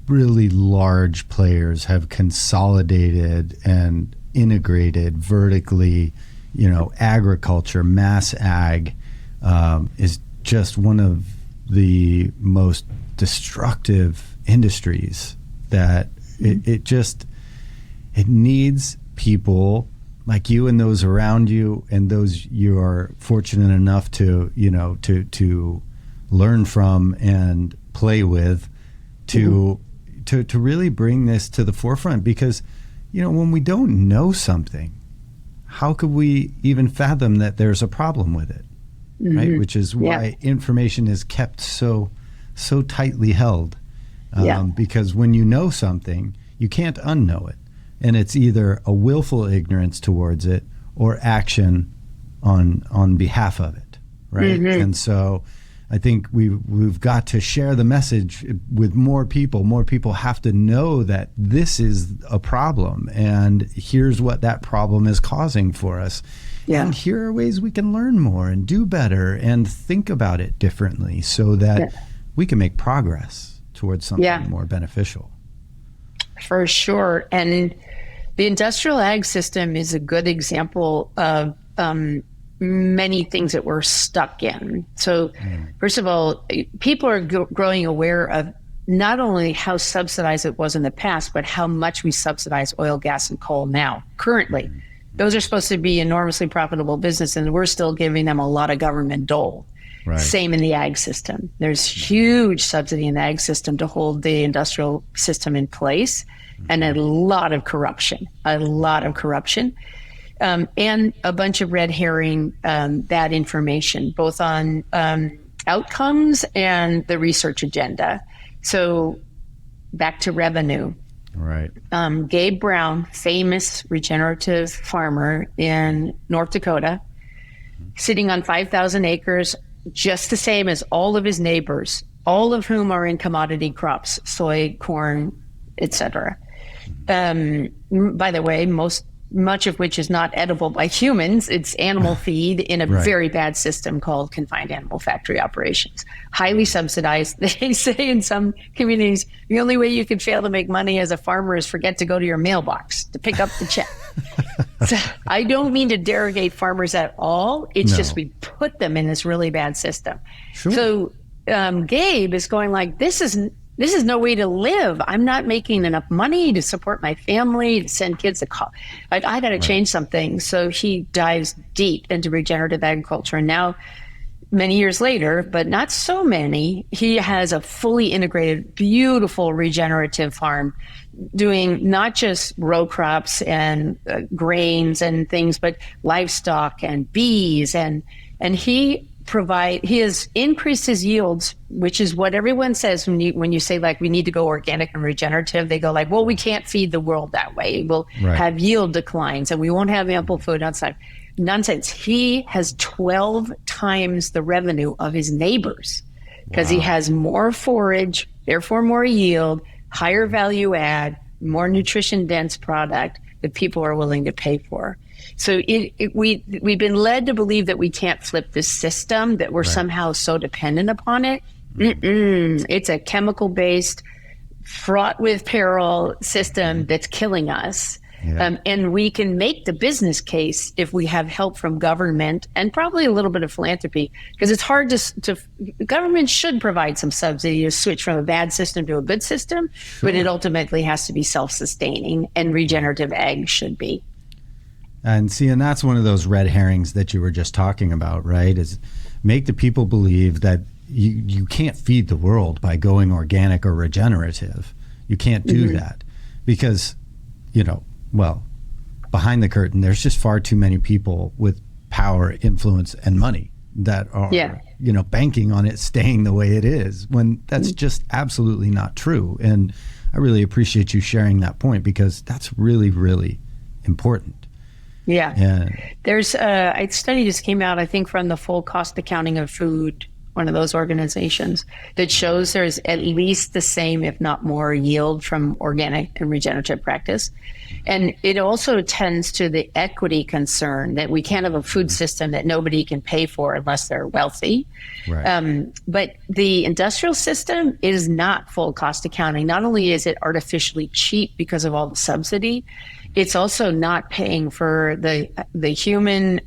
really large players have consolidated and integrated vertically. Agriculture, mass ag, is just one of the most destructive industries that it needs people like you and those around you and those you are fortunate enough to learn from and play with to really bring this to the forefront, because when we don't know something, how could we even fathom that there's a problem with it? Right, which is why information is kept so tightly held, because when you know something, you can't unknow it. And it's either a willful ignorance towards it or action on behalf of it, right? And so I think we've got to share the message with more people. More people have to know that this is a problem, and here's what that problem is causing for us. And here are ways we can learn more and do better and think about it differently so that we can make progress towards something more beneficial.
For sure. And the industrial ag system is a good example of many things that we're stuck in. So first of all, people are growing aware of not only how subsidized it was in the past, but how much we subsidize oil, gas, and coal now, currently. Those are supposed to be enormously profitable business, and we're still giving them a lot of government dole. Right. Same in the ag system. There's huge subsidy in the ag system to hold the industrial system in place, and a lot of corruption, and a bunch of red herring, bad information, both on outcomes and the research agenda. So back to revenue.
Right.
Gabe Brown, famous regenerative farmer in North Dakota, sitting on 5,000 acres, just the same as all of his neighbors, all of whom are in commodity crops, soy, corn, etc. By the way, much of which is not edible by humans. It's animal feed in a very bad system called confined animal factory operations. Highly subsidized. They say in some communities, the only way you can fail to make money as a farmer is forget to go to your mailbox to pick up the check. So I don't mean to derogate farmers at all. It's just we put them in this really bad system. Sure. So Gabe is going like, this is no way to live. I'm not making enough money to support my family, to send kids to college. I got to change something. So he dives deep into regenerative agriculture. And now, many years later, but not so many, he has a fully integrated, beautiful regenerative farm doing not just row crops and grains and things, but livestock and bees. And he has increased his yields, which is what everyone says when you say like we need to go organic and regenerative. They go like, well, we can't feed the world that way. We'll have yield declines and we won't have ample food outside. Nonsense. He has 12 times the revenue of his neighbors because he has more forage, therefore more yield, higher value add, more nutrition dense product that people are willing to pay for. So we've been led to believe that we can't flip this system, that we're somehow so dependent upon it. It's a chemical-based, fraught with peril system that's killing us.
Yeah.
And we can make the business case if we have help from government and probably a little bit of philanthropy, because it's hard to government should provide some subsidy to switch from a bad system to a good system, but it ultimately has to be self-sustaining, and regenerative ag should be.
And see, and that's one of those red herrings that you were just talking about, right? Is make the people believe that you can't feed the world by going organic or regenerative. You can't do that because, well, behind the curtain, there's just far too many people with power, influence, and money that are, banking on it staying the way it is, when that's just absolutely not true. And I really appreciate you sharing that point, because that's really, really important.
Yeah. There's a study just came out, I think, from the Full Cost Accounting of Food, one of those organizations, that shows there's at least the same, if not more, yield from organic and regenerative practice. And it also tends to the equity concern that we can't have a food system that nobody can pay for unless they're wealthy.
Right.
But the industrial system is not full cost accounting. Not only is it artificially cheap because of all the subsidy, it's also not paying for the human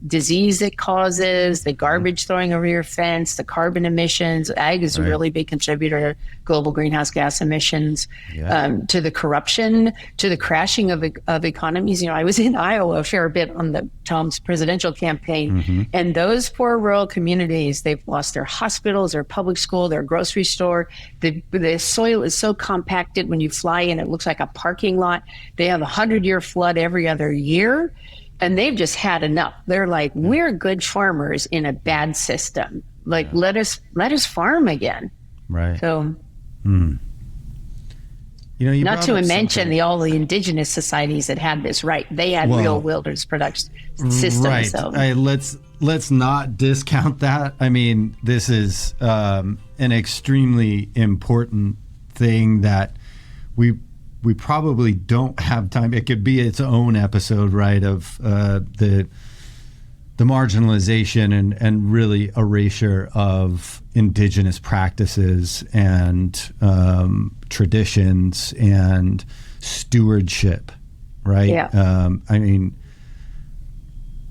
disease it causes, the garbage throwing over your fence, the carbon emissions. Ag is a really big contributor to global greenhouse gas emissions, to the corruption, to the crashing of economies. I was in Iowa a fair bit on Tom's presidential campaign, and those poor rural communities, they've lost their hospitals, their public school, their grocery store. The soil is so compacted when you fly in, it looks like a parking lot. They have 100-year flood every other year, and they've just had enough. They're like, we're good farmers in a bad system. Like, let us farm again.
Right.
So,
you
not to mention
something.
all the indigenous societies that had this right. They had real wilderness production systems.
Right.
So.
Let's not discount that. I mean, this is an extremely important thing that we probably don't have time. It could be its own episode, right, of the marginalization and really erasure of indigenous practices and traditions and stewardship, right?
Yeah.
I mean,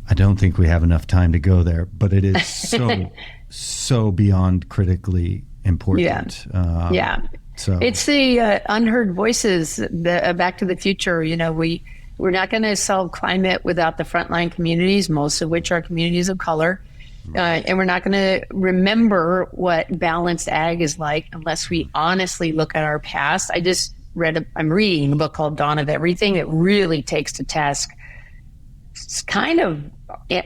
I don't think we have enough time to go there, but it is so beyond critically important. So
it's the unheard voices. Back to the future. We're not going to solve climate without the frontline communities, most of which are communities of color, and we're not going to remember what balanced ag is like unless we honestly look at our past. I'm reading a book called Dawn of Everything that really takes to task. It's kind of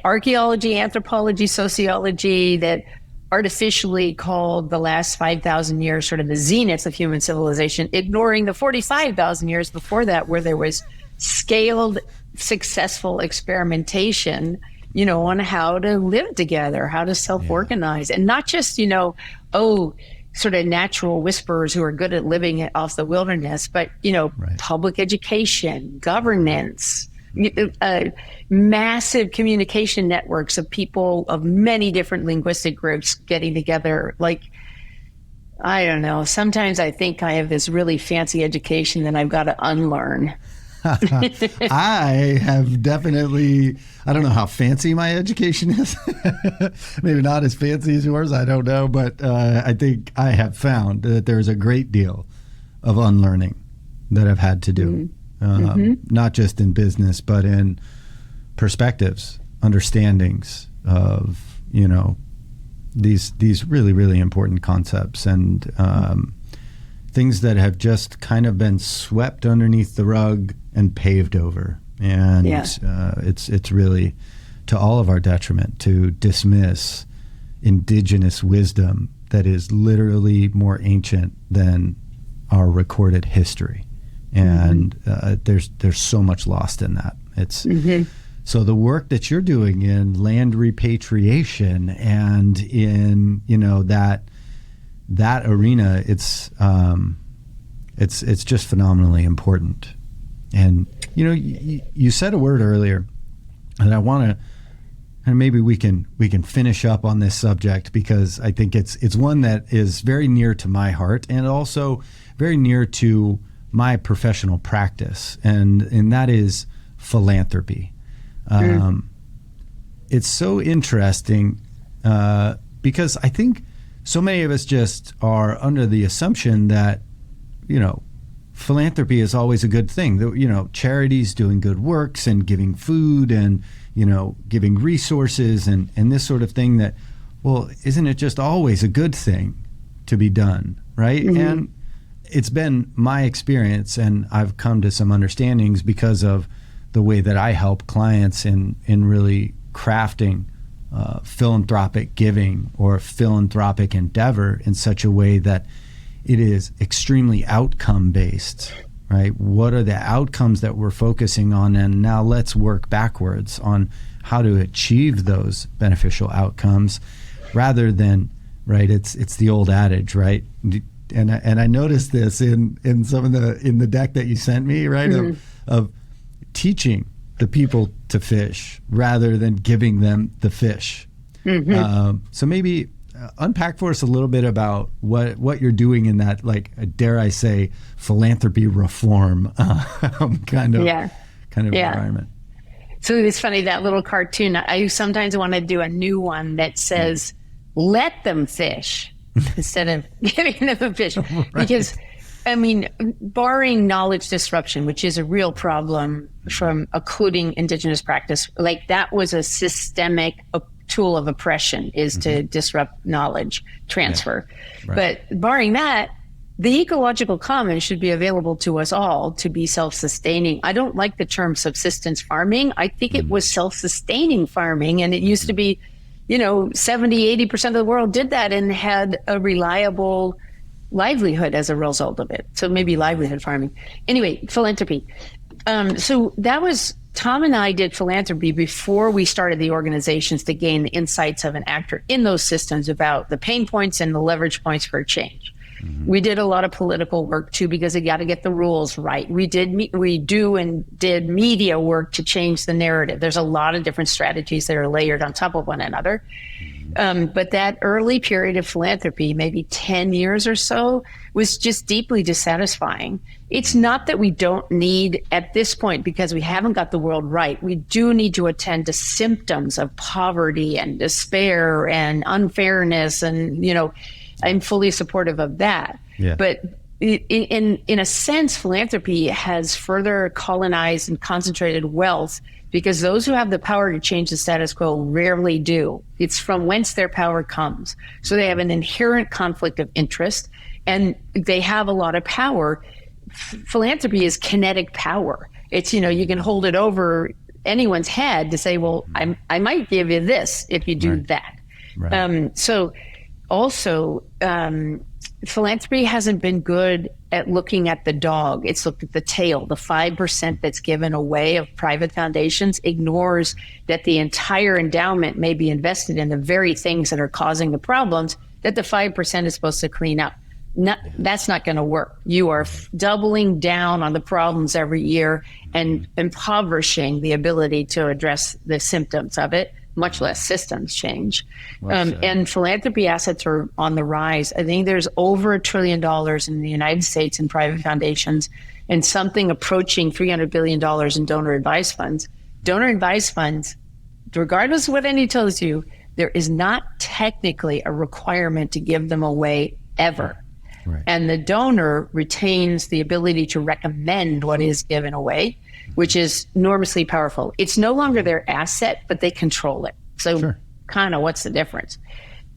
archaeology, anthropology, sociology that artificially called the last 5,000 years sort of the zenith of human civilization, ignoring the 45,000 years before that, where there was scaled, successful experimentation, on how to live together, how to self-organize, and not just, sort of natural whisperers who are good at living off the wilderness, but, public education, governance, massive communication networks of people of many different linguistic groups getting together. Like, I don't know. Sometimes I think I have this really fancy education that I've got to unlearn.
I have definitely, I don't know how fancy my education is. Maybe not as fancy as yours. I don't know. But I think I have found that there's a great deal of unlearning that I've had to do. Not just in business, but in perspectives, understandings of, these really, really important concepts and things that have just kind of been swept underneath the rug and paved over. And it's really to all of our detriment to dismiss indigenous wisdom that is literally more ancient than our recorded history. And there's so much lost in that. It's so the work that you're doing in land repatriation and in that arena, it's just phenomenally important. And you said a word earlier, and I want to, and maybe we can finish up on this subject, because I think it's one that is very near to my heart and also very near to my professional practice, and that is philanthropy. It's so interesting because I think so many of us just are under the assumption that, philanthropy is always a good thing. That, charities doing good works and giving food and, giving resources and this sort of thing that, well, isn't it just always a good thing to be done, right? Mm-hmm. And it's been my experience, and I've come to some understandings because of the way that I help clients in really crafting philanthropic giving or philanthropic endeavor in such a way that it is extremely outcome based, right? What are the outcomes that we're focusing on? And now let's work backwards on how to achieve those beneficial outcomes rather than, right? It's the old adage, right? And I noticed this in some of in the deck that you sent me, right? Mm-hmm. Of teaching the people to fish rather than giving them the fish. Mm-hmm. So maybe unpack for us a little bit about what you're doing in that, like, dare I say, philanthropy reform kind of environment.
So it's funny, that little cartoon, I sometimes want to do a new one that says, let them fish instead of giving them a fish. Right. Because, barring knowledge disruption, which is a real problem from occluding indigenous practice, like that was a systemic tool of oppression, is to disrupt knowledge transfer. Yeah. Right. But barring that, the ecological commons should be available to us all to be self-sustaining. I don't like the term subsistence farming. I think it was self-sustaining farming, and it used to be, 70-80% of the world did that and had a reliable livelihood as a result of it. So maybe livelihood farming. Anyway, philanthropy. So that was, Tom and I did philanthropy before we started the organizations to gain the insights of an actor in those systems about the pain points and the leverage points for change. Mm-hmm. We did a lot of political work too, because you got to get the rules right. We did media work to change the narrative. There's a lot of different strategies that are layered on top of one another. But that early period of philanthropy, maybe 10 years or so, was just deeply dissatisfying. It's not that we don't need, at this point, because we haven't got the world right, we do need to attend to symptoms of poverty and despair and unfairness. And, I'm fully supportive of that. Yeah. But in a sense, philanthropy has further colonized and concentrated wealth, because those who have the power to change the status quo rarely do. It's from whence their power comes. So they have an inherent conflict of interest, and they have a lot of power. Philanthropy is kinetic power. It's, you can hold it over anyone's head to say, well, I might give you this if you do that. Right. So also, philanthropy hasn't been good at looking at the dog. It's looked at the tail. The 5% that's given away of private foundations ignores that the entire endowment may be invested in the very things that are causing the problems that the 5% is supposed to clean up. That's not going to work. You are doubling down on the problems every year and impoverishing the ability to address the symptoms of it, much less systems change. And philanthropy assets are on the rise. I think there's over $1 trillion in the United States in private foundations, and something approaching $300 billion in donor advised funds. Donor advised funds, regardless of what any tells you, there is not technically a requirement to give them away ever. Right. And the donor retains the ability to recommend what is given away, which is enormously powerful. It's no longer their asset, but they control it. So kind of what's the difference?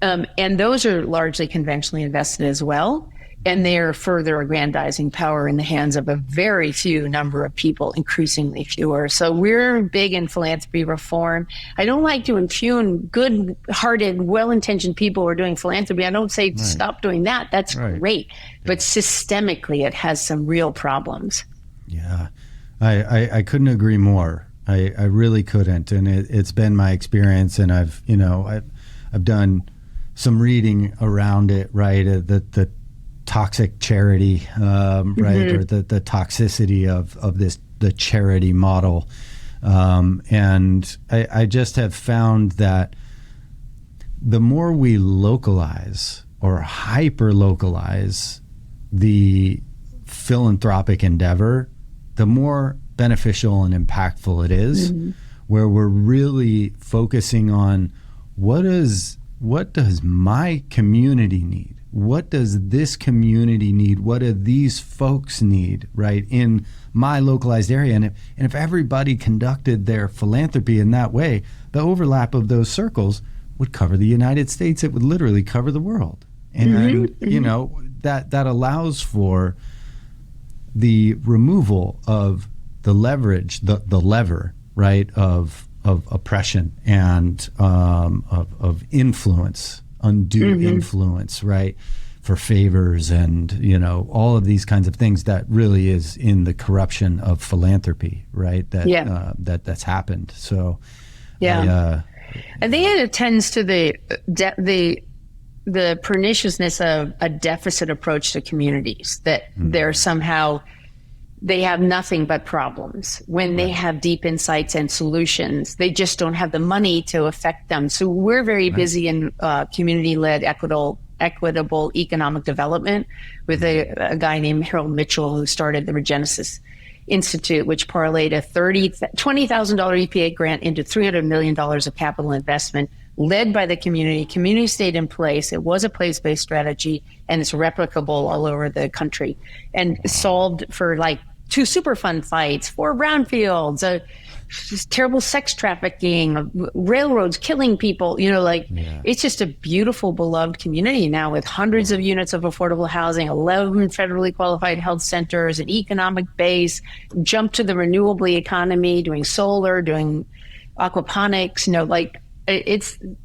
And those are largely conventionally invested as well. And they're further aggrandizing power in the hands of a very few number of people, increasingly fewer. So we're big in philanthropy reform. I don't like to impugn good-hearted, well-intentioned people who are doing philanthropy. I don't say stop doing that. That's great. But systemically, it has some real problems.
Yeah, I couldn't agree more. I really couldn't. And it's been my experience, and I've done some reading around it, right? The toxic charity, right, or the toxicity of the charity model, and I just have found that the more we localize or hyper localize the philanthropic endeavor, the more beneficial and impactful it is, where we're really focusing on what does my community need? What does this community need? What do these folks need, right, in my localized area? And if everybody conducted their philanthropy in that way, the overlap of those circles would cover the United States. It would literally cover the world. And, you know, that allows for the removal of the leverage, the lever, right, of oppression and of influence, undue influence, right, for favors and, you know, all of these kinds of things that really is in the corruption of philanthropy, right, that's happened. So,
I think it attends to the perniciousness of a deficit approach to communities, that they're somehow, they have nothing but problems when they have deep insights and solutions. They just don't have the money to affect them. So we're very busy in community-led equitable economic development with a guy named Harold Mitchell, who started the Regenerative Institute, which parlayed a $20,000 EPA grant into $300 million of capital investment led by the community. Community stayed in place. It was a place-based strategy, and it's replicable all over the country, and solved for like 2 Superfund fights, 4 brownfields, just terrible sex trafficking, railroads killing people, you know, like it's just a beautiful, beloved community now with hundreds of units of affordable housing, 11 federally qualified health centers, an economic base, jump to the renewable economy, doing solar, doing aquaponics, you know, like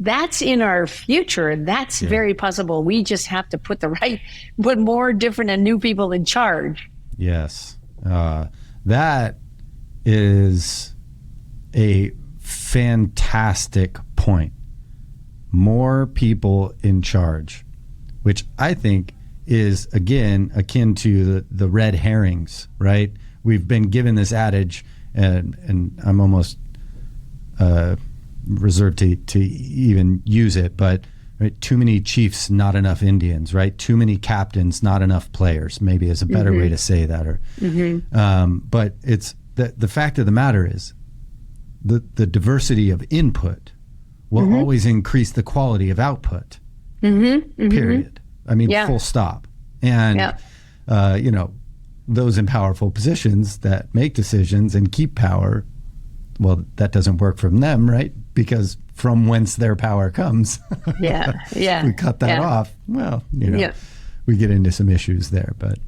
that's in our future. That's very possible. We just have to put more different and new people in charge.
Yes. That is a fantastic point. More people in charge, which I think is, again, akin to the red herrings, right? We've been given this adage, and I'm almost reserved to even use it, but right, too many chiefs, not enough Indians, right? Too many captains, not enough players, maybe is a better way to say that. Or, but it's the fact of the matter is the diversity of input will always increase the quality of output, period. I mean, full stop. And, you know, those in powerful positions that make decisions and keep power, well, that doesn't work from them, right? Because from whence their power comes, we cut that off. Well, you know, we get into some issues there, but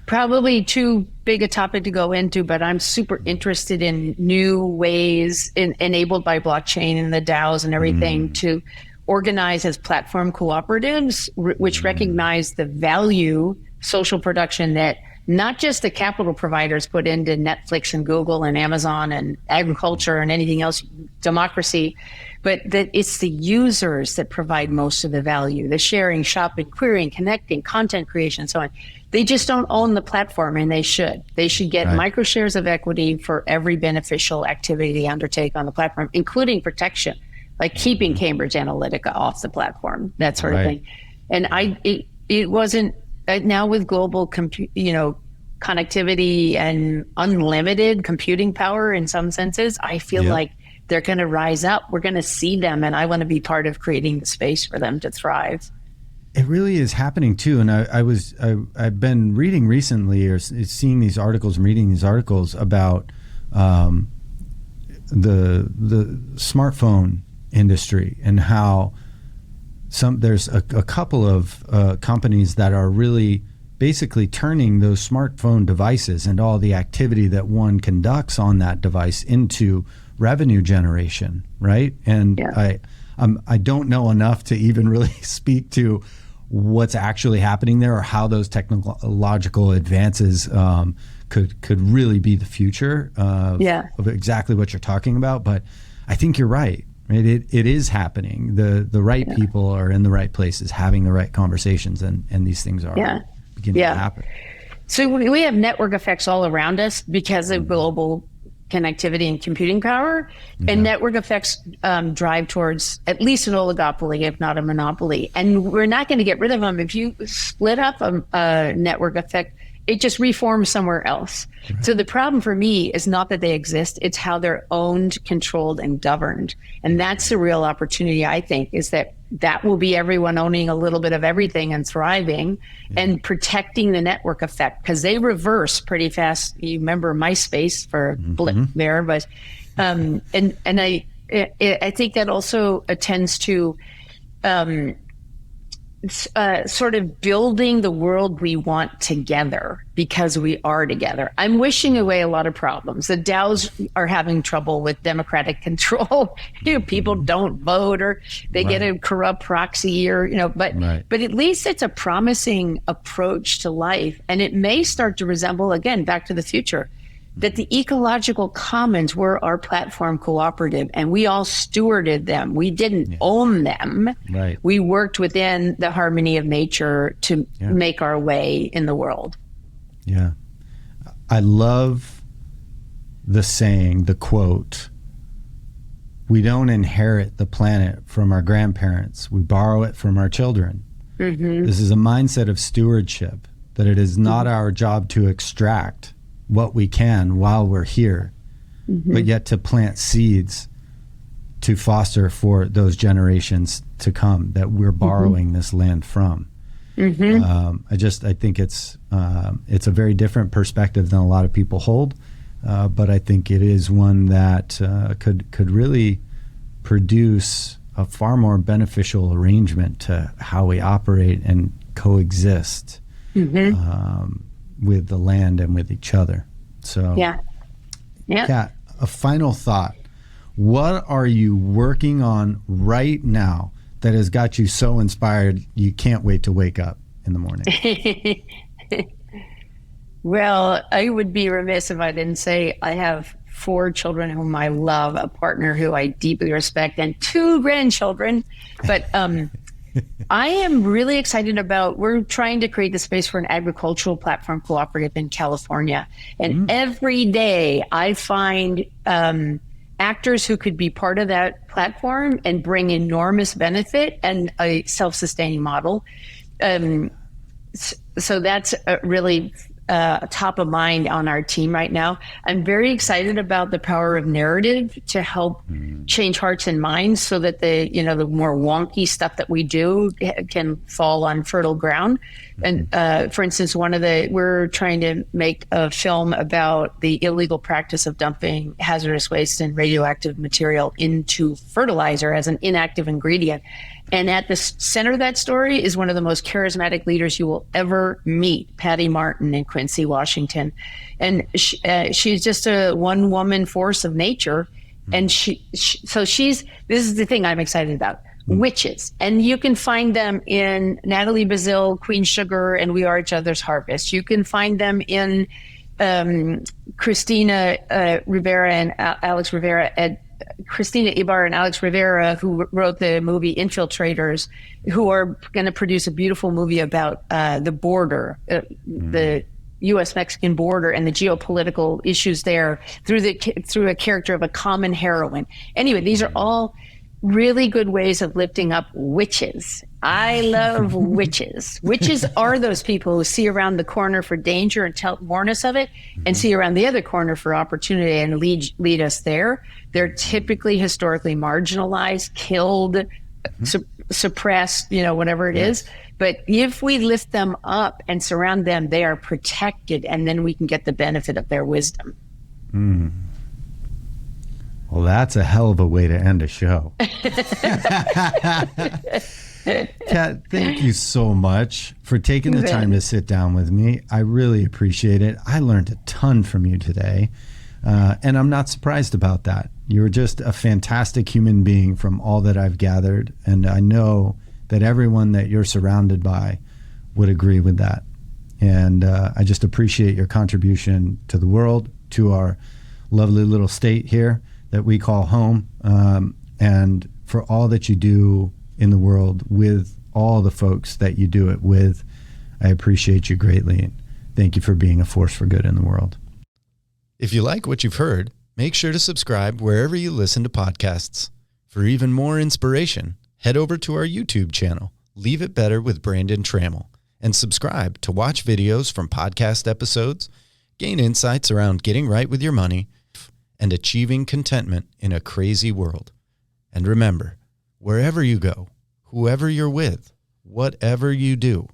probably too big a topic to go into. But I'm super interested in new ways, enabled by blockchain and the DAOs and everything, to organize as platform cooperatives, which recognize the value social production that not just the capital providers put into Netflix and Google and Amazon and agriculture and anything else, democracy, but that it's the users that provide most of the value, the sharing, shopping, querying, connecting, content creation, and so on. They just don't own the platform, and they should. They should get micro shares of equity for every beneficial activity they undertake on the platform, including protection, like keeping Cambridge Analytica off the platform, that sort of thing. And it wasn't, now with global connectivity and unlimited computing power in some senses, I feel like they're going to rise up. We're going to see them, and I want to be part of creating the space for them to thrive. It really is happening too. And I've been reading recently, or seeing these articles and reading these articles about the smartphone industry, and how there's a couple of companies that are really basically turning those smartphone devices and all the activity that one conducts on that device into revenue generation, right? And I don't know enough to even really speak to what's actually happening there, or how those technological advances could really be the future of exactly what you're talking about. But I think you're right. Right? It is happening. The right people are in the right places, having the right conversations, and these things are beginning to happen.
So we have network effects all around us because of global connectivity and computing power, and network effects drive towards at least an oligopoly, if not a monopoly. And we're not going to get rid of them. If you split up a network effect, it just reforms somewhere else. Right. So the problem for me is not that they exist, it's how they're owned, controlled, and governed. And that's the real opportunity, I think, is that will be everyone owning a little bit of everything and thriving and protecting the network effect, because they reverse pretty fast. You remember MySpace for blip there, but and I think that also attends to sort of building the world we want together, because we are together. I'm wishing away a lot of problems. The DAOs are having trouble with democratic control. People don't vote, or they get a corrupt proxy, or but at least it's a promising approach to life, and it may start to resemble, again, Back to the Future, that the ecological commons were our platform cooperative, and we all stewarded them. We didn't own them. Right. We worked within the harmony of nature to make our way in the world.
Yeah. I love the saying, the quote, "We don't inherit the planet from our grandparents. We borrow it from our children." This is a mindset of stewardship, that it is not our job to extract what we can while we're here, but yet to plant seeds to foster for those generations to come that we're borrowing this land from. I think it's a very different perspective than a lot of people hold, but I think it is one that could really produce a far more beneficial arrangement to how we operate and coexist with the land and with each other. So, Kat, a final thought. What are you working on right now that has got you so inspired you can't wait to wake up in the morning?
Well, I would be remiss if I didn't say I have 4 children whom I love, a partner who I deeply respect, and 2 grandchildren. But I am really excited about, we're trying to create the space for an agricultural platform cooperative in California. And every day I find actors who could be part of that platform and bring enormous benefit and a self-sustaining model. So that's really top of mind on our team right now. I'm very excited about the power of narrative to help change hearts and minds, so that the more wonky stuff that we do can fall on fertile ground. And for instance, we're trying to make a film about the illegal practice of dumping hazardous waste and radioactive material into fertilizer as an inactive ingredient. And at the center of that story is one of the most charismatic leaders you will ever meet, Patty Martin in Quincy, Washington. And she's just a one-woman force of nature. And so this is the thing I'm excited about, witches. And you can find them in Natalie Bazille, Queen Sugar, and We Are Each Other's Harvest. You can find them in Christina Rivera and Alex Rivera at Christina Ibar and Alex Rivera, who wrote the movie Infiltrators, who are going to produce a beautiful movie about the border, the U.S.-Mexican border and the geopolitical issues there through a character of a common heroine. Anyway, these are all really good ways of lifting up witches. I love witches. Witches are those people who see around the corner for danger and warn us of it, and see around the other corner for opportunity and lead us there. They're typically historically marginalized, killed, suppressed, whatever it is. But if we lift them up and surround them, they are protected, and then we can get the benefit of their wisdom.
Well, that's a hell of a way to end a show. Kat, thank you so much for taking the time to sit down with me. I really appreciate it. I learned a ton from you today, and I'm not surprised about that. You're just a fantastic human being from all that I've gathered, and I know that everyone that you're surrounded by would agree with that. And I just appreciate your contribution to the world, to our lovely little state here that we call home, and for all that you do in the world with all the folks that you do it with. I appreciate you greatly, and thank you for being a force for good in the world. If you like what you've heard, make sure to subscribe wherever you listen to podcasts. For even more inspiration, head over to our YouTube channel, Leave It Better with Brandon Trammell, and subscribe to watch videos from podcast episodes, gain insights around getting right with your money, and achieving contentment in a crazy world. And remember, wherever you go, whoever you're with, whatever you do,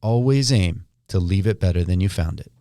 always aim to leave it better than you found it.